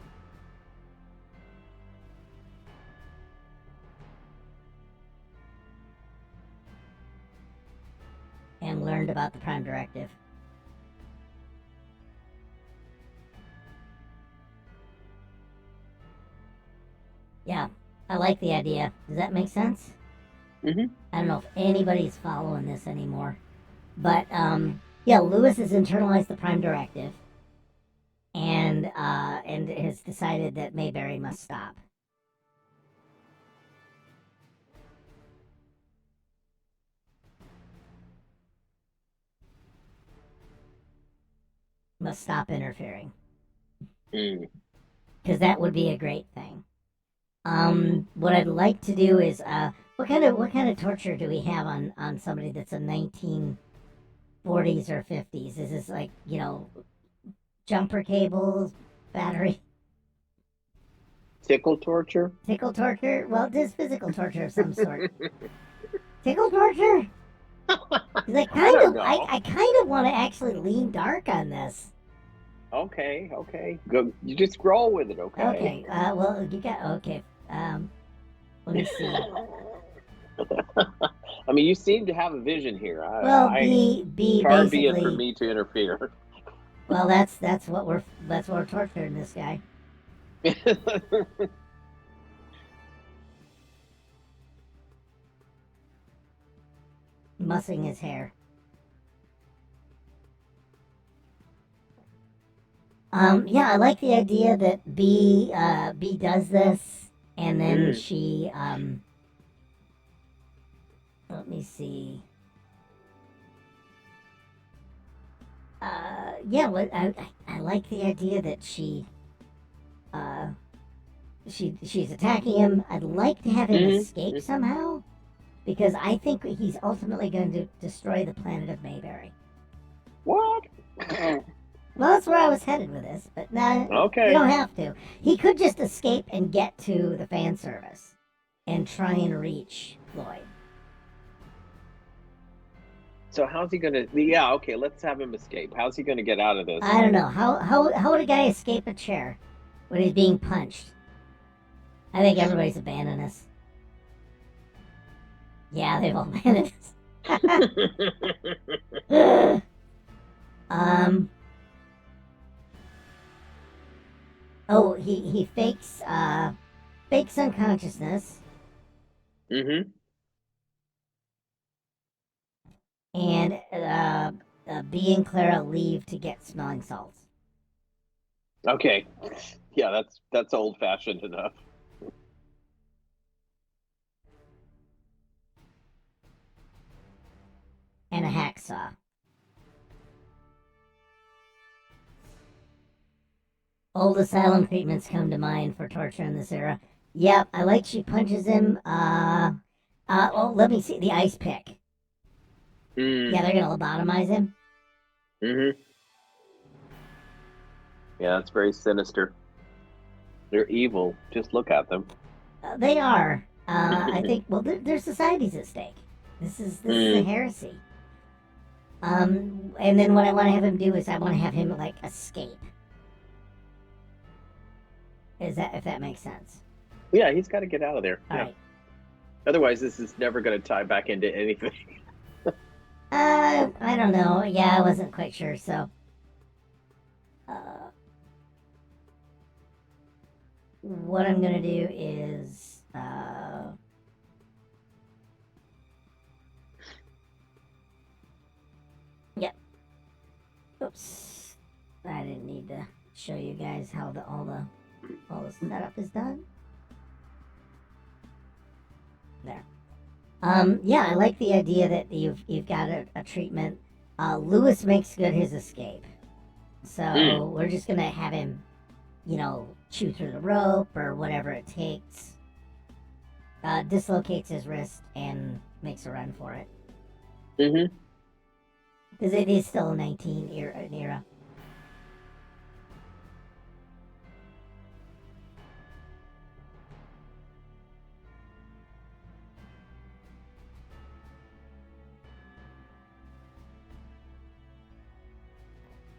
And learned about the Prime Directive. Yeah, I like the idea. Does that make sense? Mm-hmm. I don't know if anybody's following this anymore. But, yeah, Lewis has internalized the Prime Directive. And has decided that Mayberry must stop. Must stop interfering. Because that would be a great thing. What I'd like to do is, what kind of torture do we have on somebody that's a 1940s or 50s? Is this like, jumper cables, battery? Tickle torture? Tickle torture? Well, it is physical torture of some sort. Tickle torture? Because I kind of want to actually lean dark on this. Okay. Go. You just scroll with it, okay? Okay. Well, you got okay. Let me see. I mean, you seem to have a vision here. B far basically. be it for me to interfere. Well, that's what we're torturing this guy. Mussing his hair. Yeah, I like the idea that B does this, and then she, let me see. Yeah, I like the idea that she's attacking him. I'd like to have him escape somehow, because I think he's ultimately going to destroy the planet of Mayberry. What? Well, that's where I was headed with this, but no, okay. You don't have to. He could just escape and get to the fan service and try and reach Lloyd. So how's he gonna? Yeah, okay. Let's have him escape. How's he gonna get out of this? I don't know. How would a guy escape a chair when he's being punched? I think everybody's abandoned us. Yeah, they've all abandoned us. Oh, he fakes unconsciousness. Mm-hmm. And B and Clara leave to get smelling salts. Okay. Yeah, that's old-fashioned enough. And a hacksaw. Old asylum treatments come to mind for torture in this era. Yep, I like she punches him. Let me see. The ice pick. Yeah, they're gonna lobotomize him. Mm-hmm. Yeah, that's very sinister. They're evil. Just look at them. They are. I think. Well, their society's at stake. This is a heresy. And then what I want to have him do is I want to have him like escape. If that makes sense? Yeah, he's got to get out of there. All right. Otherwise, this is never going to tie back into anything. I don't know. Yeah, I wasn't quite sure. So, what I'm gonna do is, yep. Oops, I didn't need to show you guys how all the setup is done. There. Yeah, I like the idea that you've got a treatment. Lewis makes good his escape, so we're just gonna have him, chew through the rope or whatever it takes. Dislocates his wrist and makes a run for it. Mm-hmm. Because it is still a 19 era.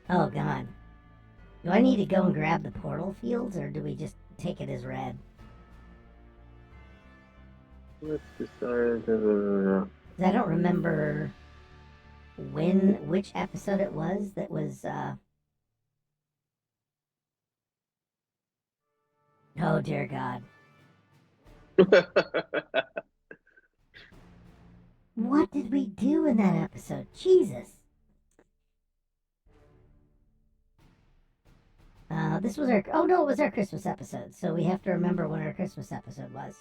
Oh, God. Do I need to go and grab the portal fields, or do we just take it as read? Let's decide. 'Cause I don't remember which episode it was that was, oh, dear God. What did we do in that episode? Jesus. This was our, oh no, it was our Christmas episode, so we have to remember when our Christmas episode was.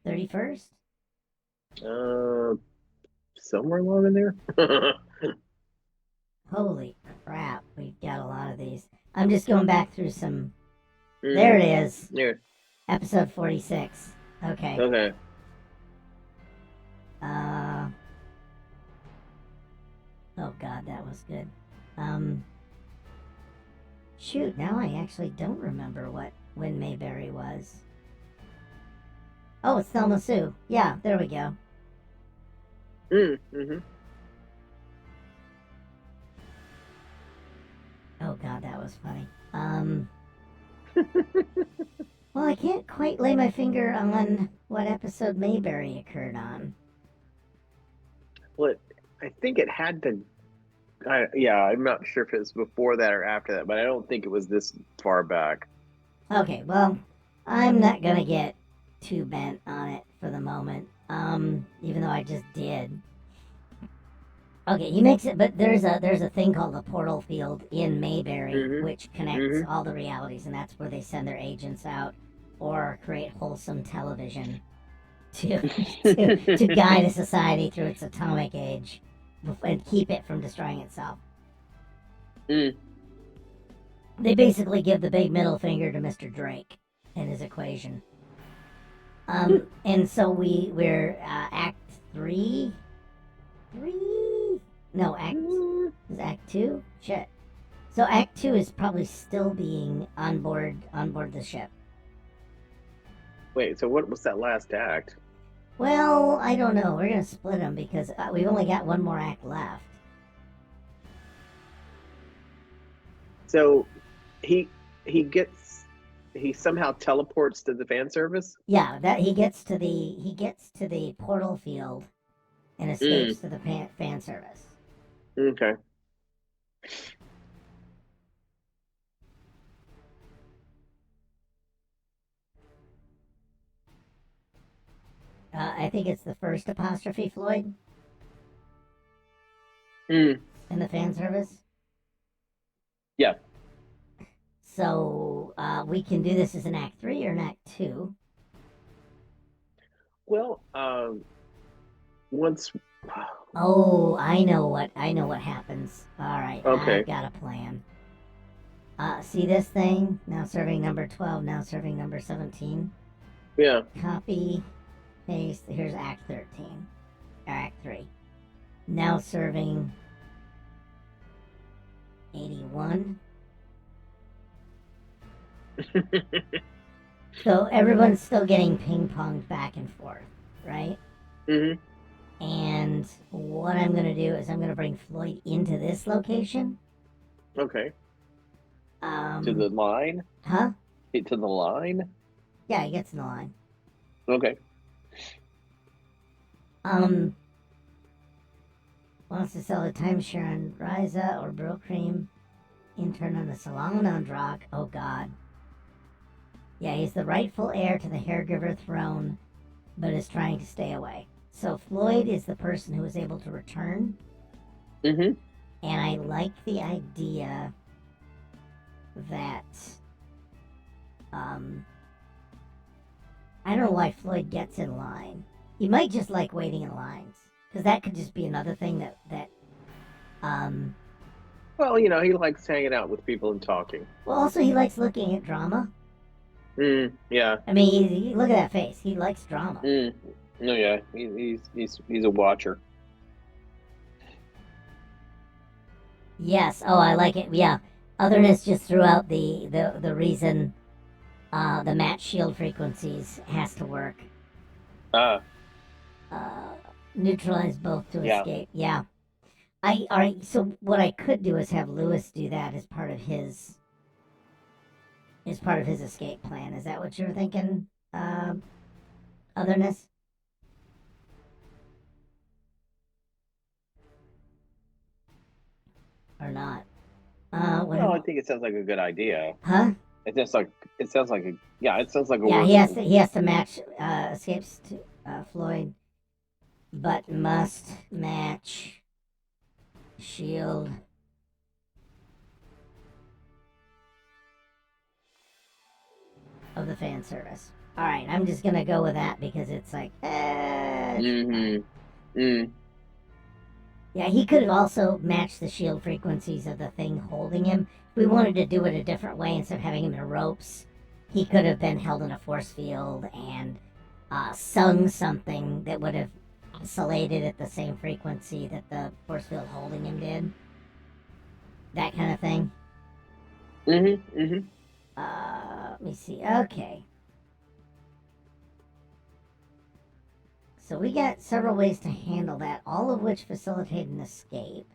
31st? Somewhere along in there. Holy crap, we've got a lot of these. I'm just going back through some. There it is. There. Episode 46. Okay. Okay. Oh god, that was good. Shoot, now I actually don't remember when Mayberry was. Oh, it's Thelma Sue. Yeah, there we go. Mm-hmm. Oh god, that was funny. Well, I can't quite lay my finger on what episode Mayberry occurred on. Well, I think it had to. Yeah, I'm not sure if it's before that or after that, but I don't think it was this far back. Okay, well, I'm not gonna get too bent on it for the moment. Even though I just did. Okay, he makes it, but there's a thing called the portal field in Mayberry, which connects all the realities, and that's where they send their agents out or create wholesome television to guide a society through its atomic age and keep it from destroying itself. They basically give the big middle finger to Mr. Drake and his equation. And so we're Act 3? No, is Act 2? Shit. So Act 2 is probably still being on board the ship. Wait, so what was that last act? Well, I don't know. We're gonna split them because we've only got one more act left. So he somehow teleports to the fan service? Yeah, that he gets to the portal field and escapes to the fan service. Okay. I think it's the first apostrophe Floyd Mm. in the fan service. Yeah. So we can do this as an Act 3 or an Act 2. Well, once. Oh, I know what happens. All right, Okay. I've got a plan. See this thing? Now serving number 12, now serving number 17. Yeah. Copy, paste. Here's Act 13. Or Act 3. Now serving 81. So everyone's still getting ping-ponged back and forth, right? Mm-hmm. And what I'm going to do is I'm going to bring Floyd into this location. Okay. To the line? Huh? To the line? Yeah, he gets in the line. Okay. Wants to sell a timeshare on Ryza or Brylcream. Intern on the Salon on Drak. Oh, God. Yeah, he's the rightful heir to the Hairgiver throne, but is trying to stay away. So Floyd is the person who is able to return. Mm-hmm. And I like the idea that I don't know why Floyd gets in line. He might just like waiting in lines, because that could just be another thing that Well, he likes hanging out with people and talking. well, also he likes looking at drama. Yeah. I mean, look at that face. He likes drama. No, yeah. He's a watcher. Yes. Oh, I like it. Yeah. Otherness just threw out the reason the match shield frequencies has to work. Neutralize both to escape. Yeah. All right. So what I could do is have Lewis do that as part of his escape plan. Is that what you're thinking? Otherness. Or not? No, I think it sounds like a good idea. Huh? It sounds like it sounds like a Yeah, workable. he has to match escapes to Floyd, but must match shield of the fan service. All right, I'm just gonna go with that because it's like, yeah, he could have also matched the shield frequencies of the thing holding him. If we wanted to do it a different way, instead of having him in ropes, he could have been held in a force field and sung something that would have oscillated at the same frequency that the force field holding him did. That kind of thing. Let me see. Okay. So we got several ways to handle that, all of which facilitate an escape.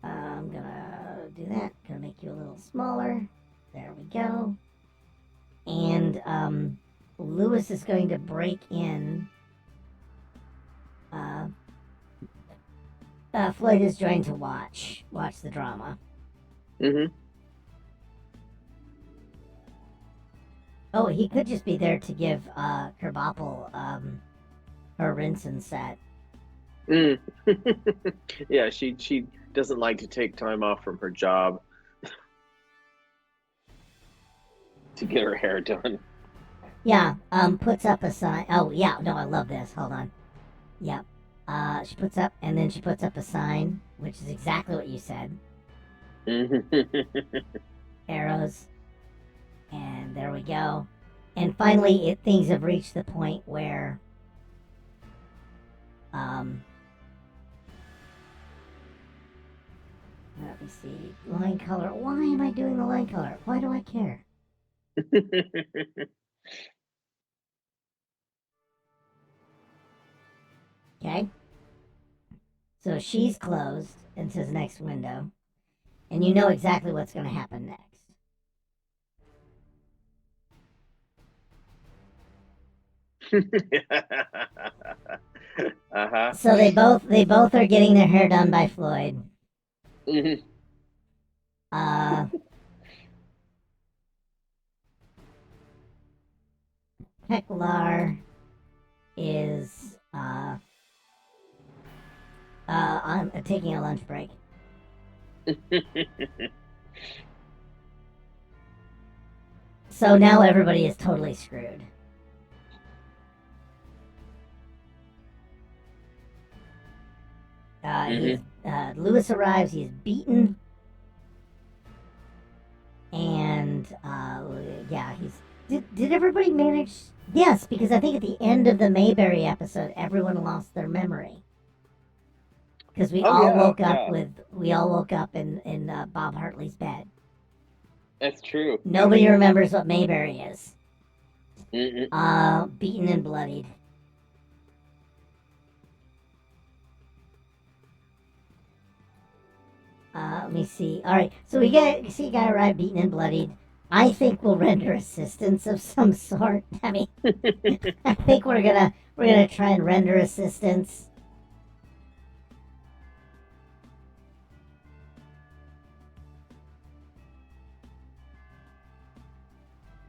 I'm gonna do that. Gonna make you a little smaller. There we go. And Lewis is going to break in. Floyd is joined to watch the drama. Oh, he could just be there to give Kerbopple her rinse and set. Yeah, she doesn't like to take time off from her job to get her hair done. Yeah, puts up a sign. Oh, yeah, no, I love this. Hold on. Yep. She puts up a sign, which is exactly what you said. Arrows. And there we go. And finally, things have reached the point where let me see. Line color. Why am I doing the line color? Why do I care? Okay. So she's closed and says next window. And you know exactly what's going to happen next. So they both are getting their hair done by Floyd. Peklar is I'm taking a lunch break. So now everybody is totally screwed. Lewis arrives. He's beaten, and yeah, he's. Did everybody manage? Yes, because I think at the end of the Mayberry episode, everyone lost their memory because we all woke up in Bob Hartley's bed. That's true. Nobody remembers what Mayberry is. Beaten and bloodied. Let me see. All right, so we see a guy arrive beaten and bloodied. I think we'll render assistance of some sort. I mean, I think we're gonna try and render assistance.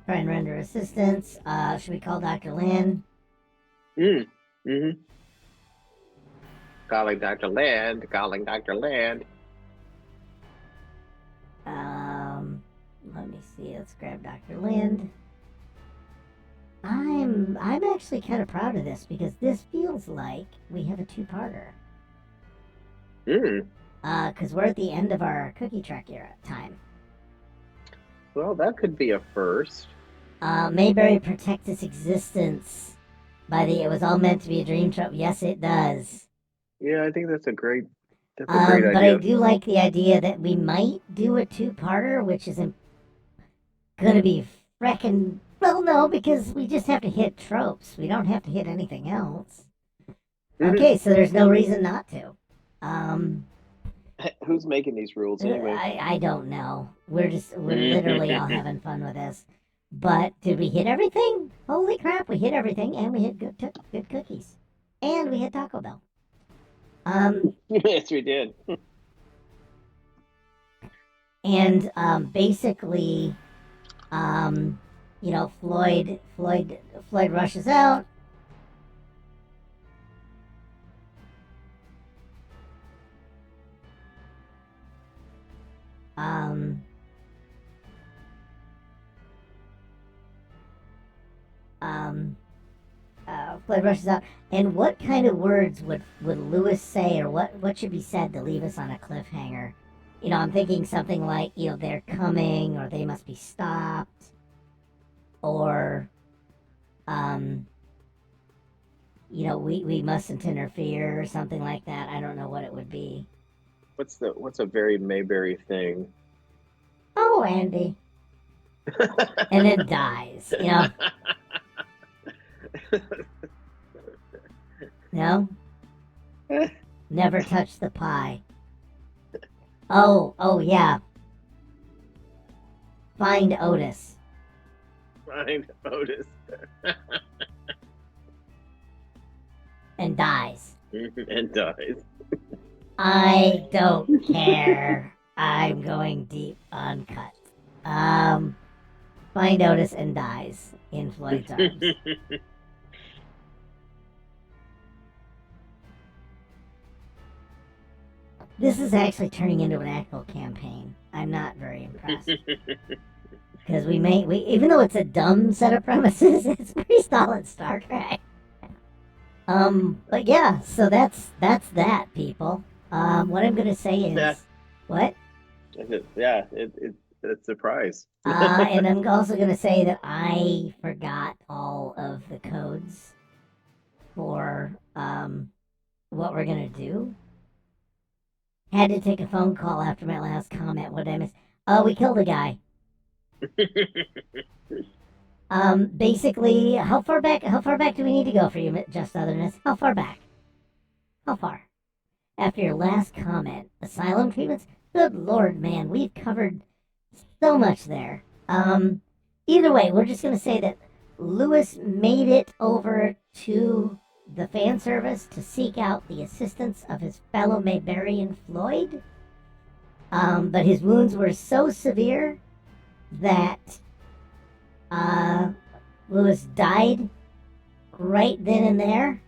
Try and render assistance. Should we call Dr. Lynn? Calling Dr. Land. Let me see. Let's grab Dr. Lind. I'm actually kind of proud of this because this feels like we have a two-parter. Because we're at the end of our cookie truck era time. Well, that could be a first. Mayberry protects its existence by it was all meant to be a dream trope. Yes, it does. Yeah, I think that's a great idea. But I do like the idea that we might do a two-parter, which isn't going to be freckin'... Well, no, because we just have to hit tropes. We don't have to hit anything else. Okay, so there's no reason not to. Who's making these rules anyway? I don't know. We're literally all having fun with this. But did we hit everything? Holy crap, we hit everything, and we hit good cookies, and we hit Taco Bell. Yes, we did. And basically, Floyd rushes out. Floyd rushes out. And what kind of words would Lewis say, or what should be said to leave us on a cliffhanger? I'm thinking something like, they're coming, or they must be stopped, or, we mustn't interfere, or something like that. I don't know what it would be. What's a very Mayberry thing? Oh, Andy. And then dies, No? Never touch the pie. Oh, yeah. Find Otis. Find Otis. And dies. And dies. I don't care. I'm going deep uncut. Find Otis and dies in Floyd's arms. This is actually turning into an actual campaign. I'm not very impressed. Because we even though it's a dumb set of premises, it's pretty solid Star Trek. But yeah, so that's that, people. What I'm gonna say is, what? Yeah, it's a surprise. And I'm also gonna say that I forgot all of the codes for what we're gonna do. Had to take a phone call after my last comment. What did I miss? Oh, we killed a guy. Basically, how far back do we need to go for you, Just Otherness? How far back? How far? After your last comment, asylum treatments? Good lord, man, we've covered so much there. Either way, we're just gonna say that Lewis made it over to the fan service to seek out the assistance of his fellow Mayberian Floyd. But his wounds were so severe that Lewis died right then and there.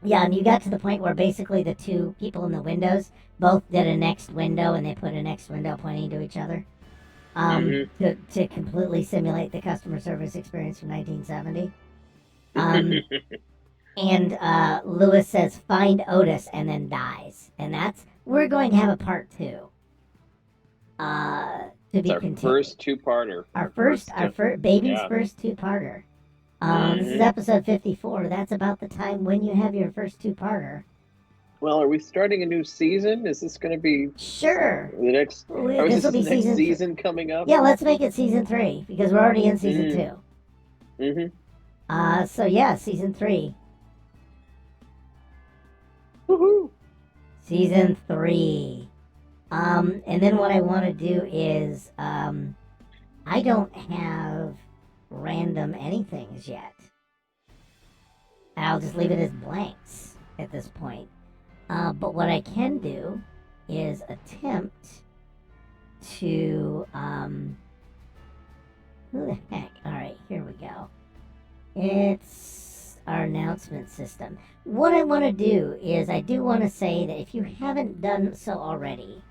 Yeah, and you got to the point where basically the two people in the windows both did a next window, and they put a next window pointing to each other to completely simulate the customer service experience from 1970. And Lewis says, "Find Otis," and then dies. And we're going to have a part 2. To be continued. First two-parter. Our first baby's first two-parter. This is episode 54. That's about the time when you have your first two-parter. Well, are we starting a new season? Is this going to be sure the next? This will be next season coming up. Yeah, let's make it season 3 because we're already in season 2. So yeah, season 3. Woohoo! Season 3. And then what I want to do is, I don't have random anythings yet. I'll just leave it as blanks at this point. But what I can do is attempt to, who the heck? Alright, here we go. It's our announcement system. What I want to do is, I do want to say that if you haven't done so already,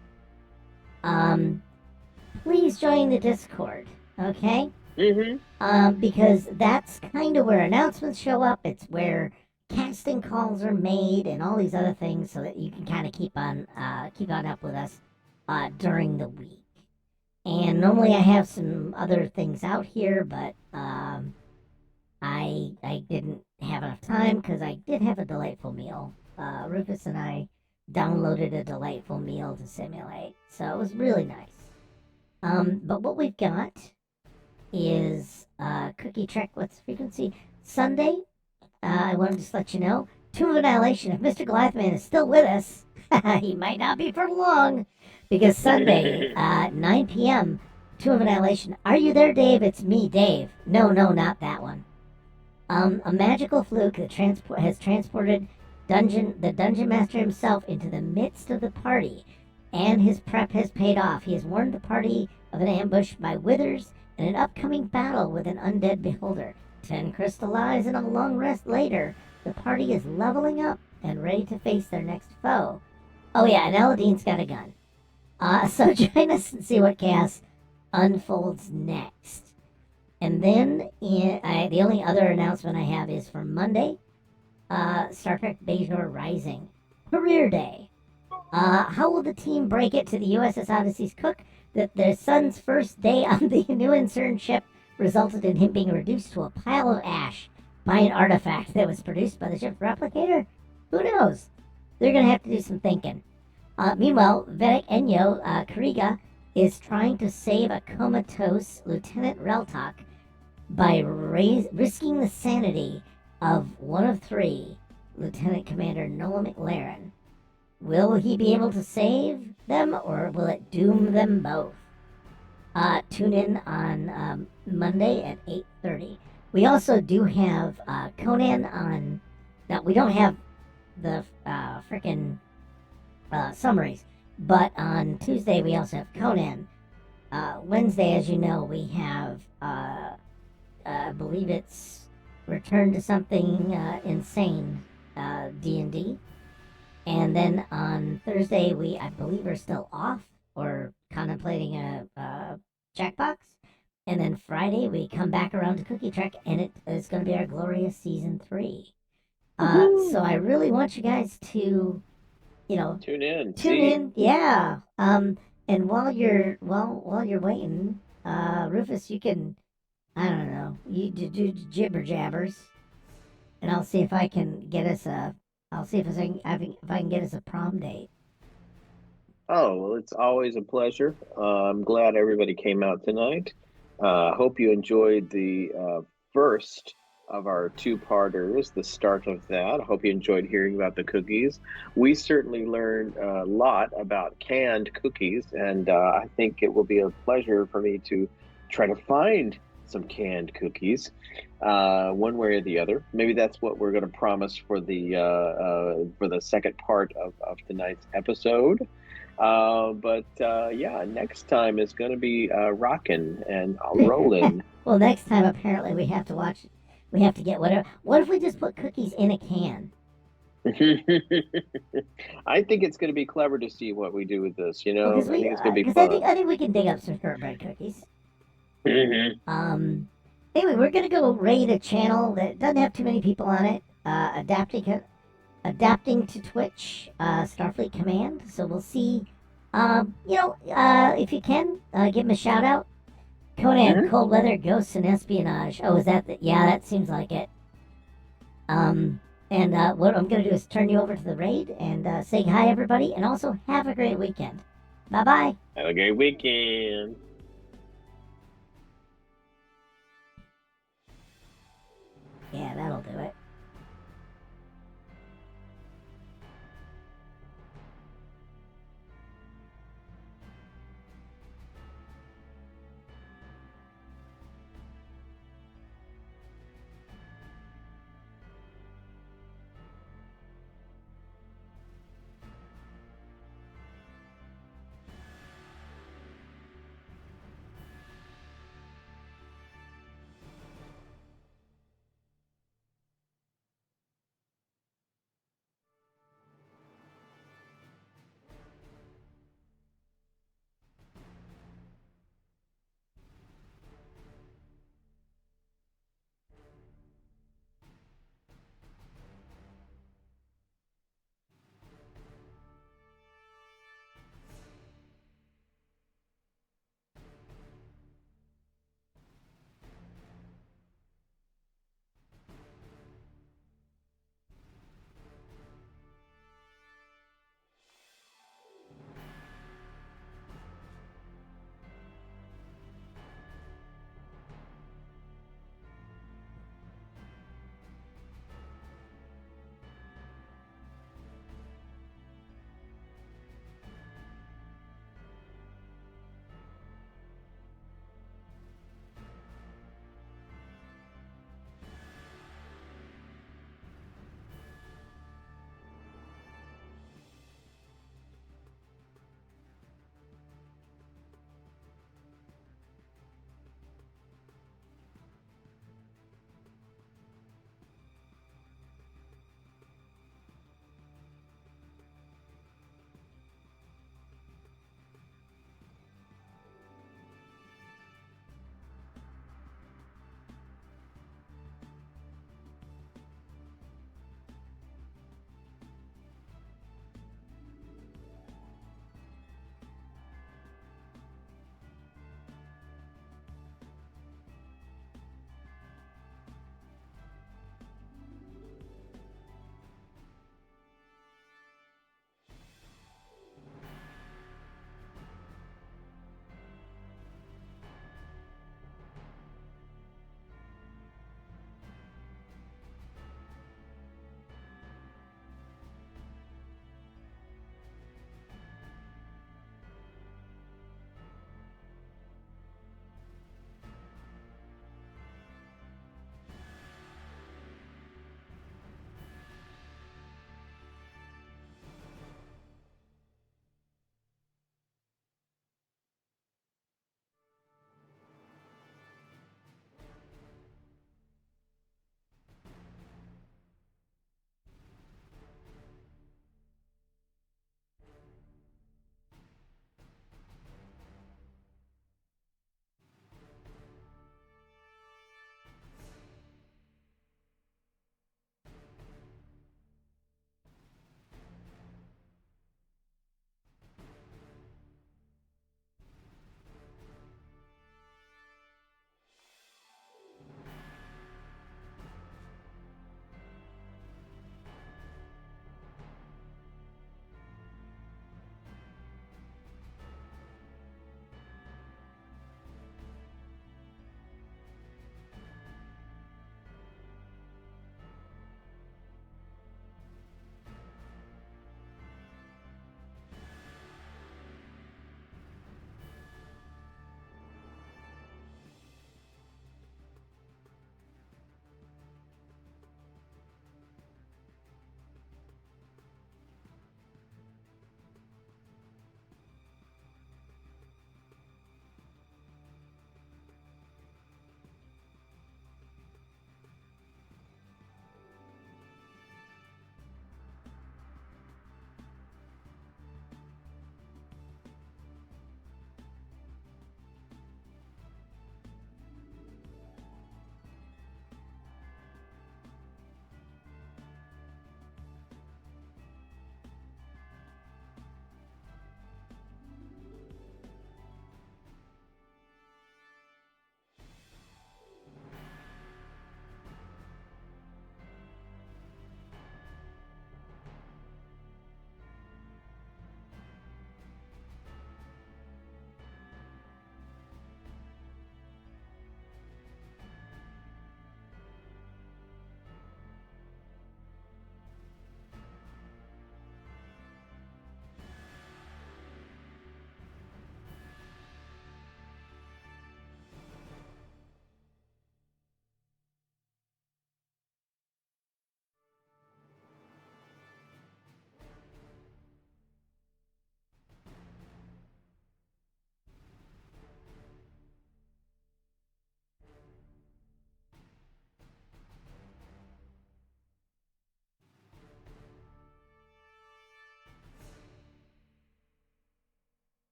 please join the Discord, okay? Because that's kind of where announcements show up. It's where casting calls are made and all these other things, so that you can kind of keep on up with us during the week. And normally I have some other things out here, but I didn't have enough time because I did have a delightful meal. Rufus and I downloaded a delightful meal to simulate, so it was really nice. But what we've got is Cookie Trek. What's the frequency? Sunday. I want to just let you know, Tomb of Annihilation. If Mr. Goliathman is still with us, He might not be for long, because Sunday, 9 p.m., Tomb of Annihilation. Are you there, Dave? It's me, Dave. No, not that one. A magical fluke that has transported the dungeon master himself into the midst of the party, and his prep has paid off. He has warned the party of an ambush by withers and an upcoming battle with an undead beholder. 10 crystal eyes and a long rest later, the party is leveling up and ready to face their next foe. Oh yeah, and Eladine's got a gun. So join us and see what chaos unfolds next. And then the only other announcement I have is for Monday, Star Trek Bajor Rising, Career Day. How will the team break it to the USS Odyssey's cook that their son's first day on the new insurgent ship resulted in him being reduced to a pile of ash by an artifact that was produced by the ship's replicator? Who knows? They're going to have to do some thinking. Meanwhile, Vedic Enyo Kariga is trying to save a comatose Lieutenant Reltok by risking the sanity of one of 3, Lieutenant Commander Noah McLaren. Will he be able to save them, or will it doom them both? Tune in on Monday at 8:30. We also do have Conan on... Now, we don't have the frickin' summaries, but on Tuesday we also have Conan. Wednesday, as you know, we have... I believe it's Return to Something Insane, D&D. And then on Thursday, I believe we're still off or contemplating a Jackbox. And then Friday, we come back around to Cookie Trek, and it is going to be our glorious Season 3. So I really want you guys to, tune in. Yeah. And while you're waiting, Rufus, you can... I don't know. You do jibber jabbers, and I'll see if I can get us a. I'll see if I can get us a prom date. Oh, well, it's always a pleasure. I'm glad everybody came out tonight. Hope you enjoyed the first of our 2-parters, the start of that. I hope you enjoyed hearing about the cookies. We certainly learned a lot about canned cookies, and I think it will be a pleasure for me to try to find some canned cookies, one way or the other. Maybe that's what we're going to promise for the second part of tonight's episode. But next time is going to be rocking and rolling. Well, next time apparently we have to get whatever. What if we just put cookies in a can? I think it's going to be clever to see what we do with this. I think it's going to be fun. I think we can dig up some shortbread cookies. Mm-hmm. Anyway, we're gonna go raid a channel that doesn't have too many people on it. Adapting to Twitch, Starfleet Command. So we'll see. If you can, give him a shout out. Conan, Cold Weather, Ghosts, and Espionage. Oh, is that yeah, that seems like it. And what I'm gonna do is turn you over to the raid and say hi, everybody, and also have a great weekend. Bye bye. Have a great weekend. Yeah, that'll do it.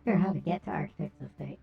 Sure, how to get to Architects of Fate.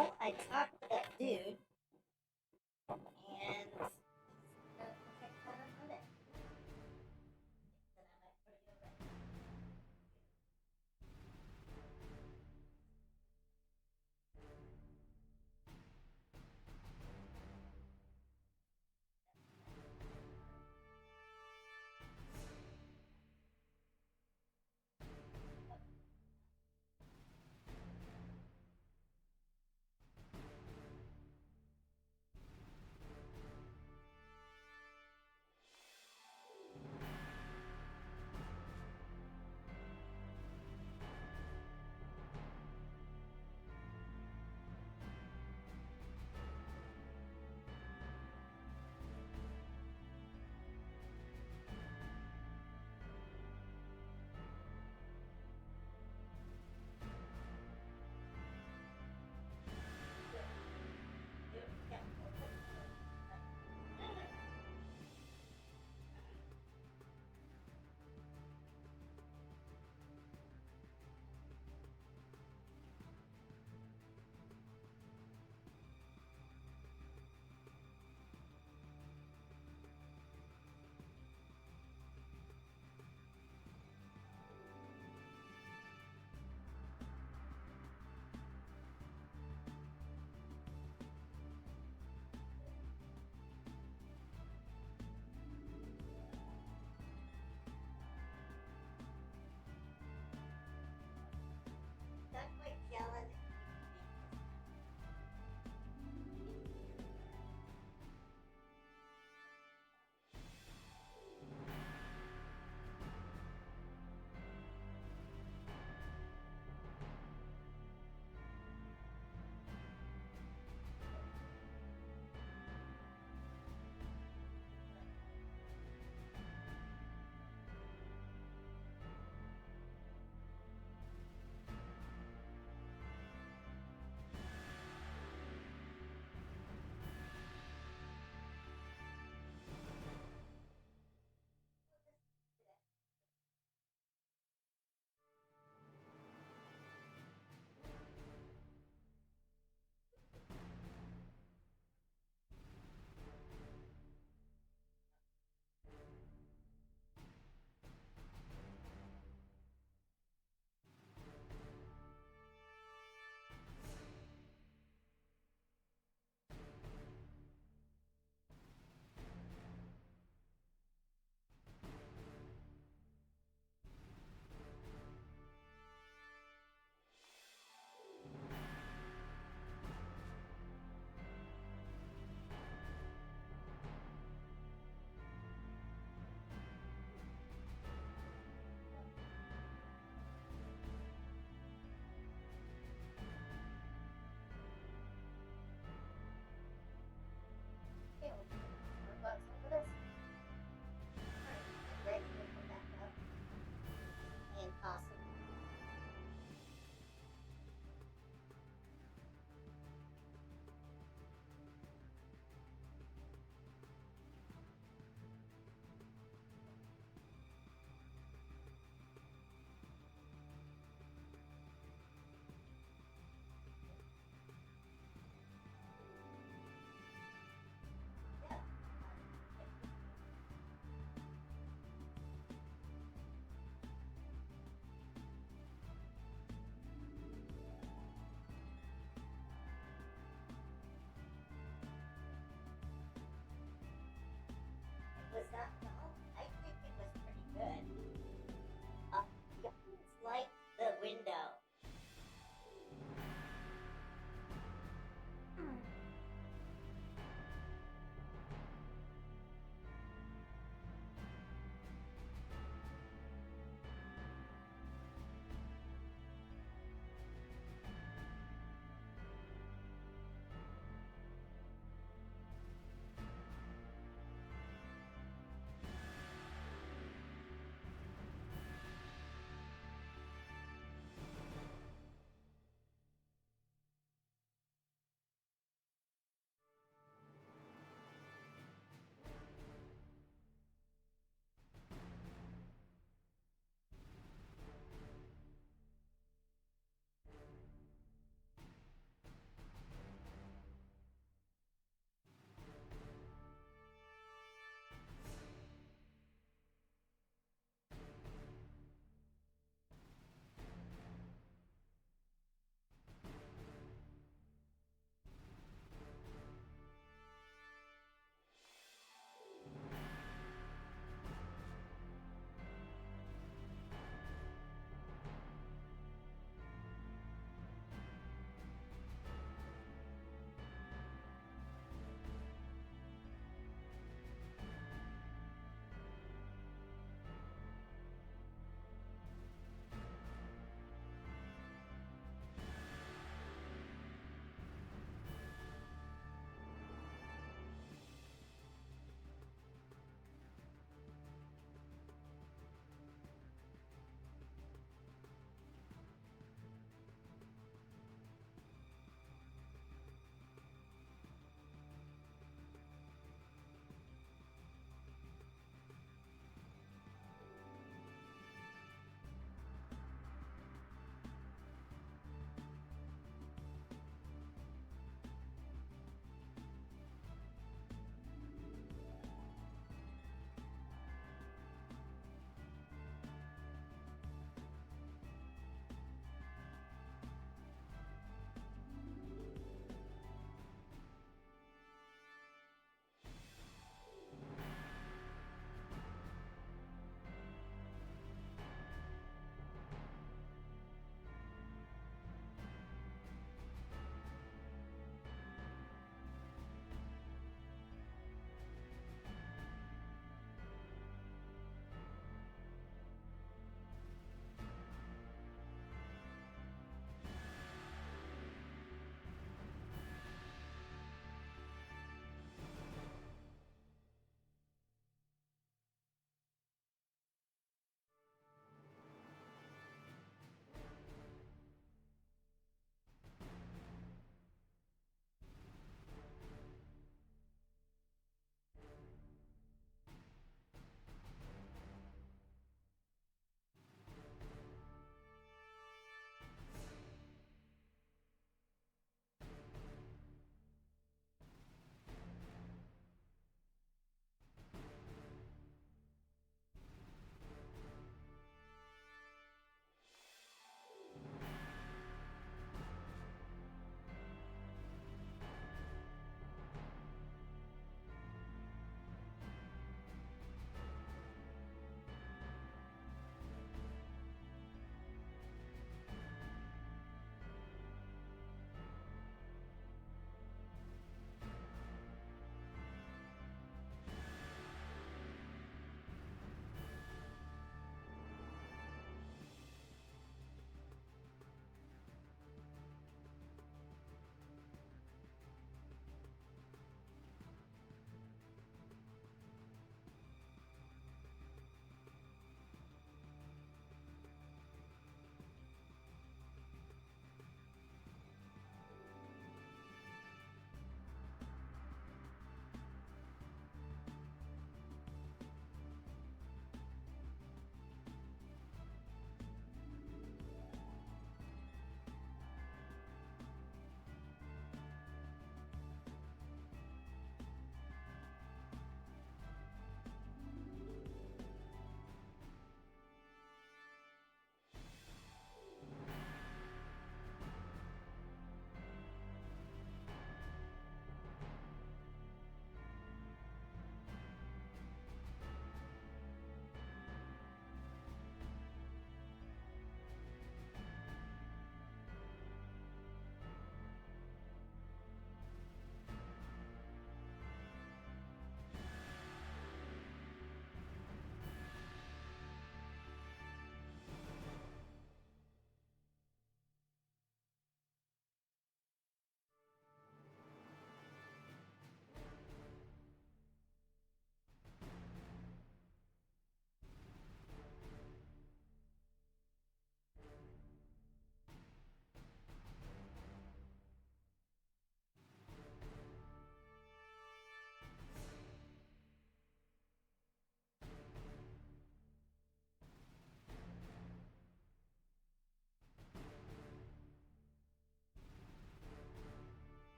how I talked to that dude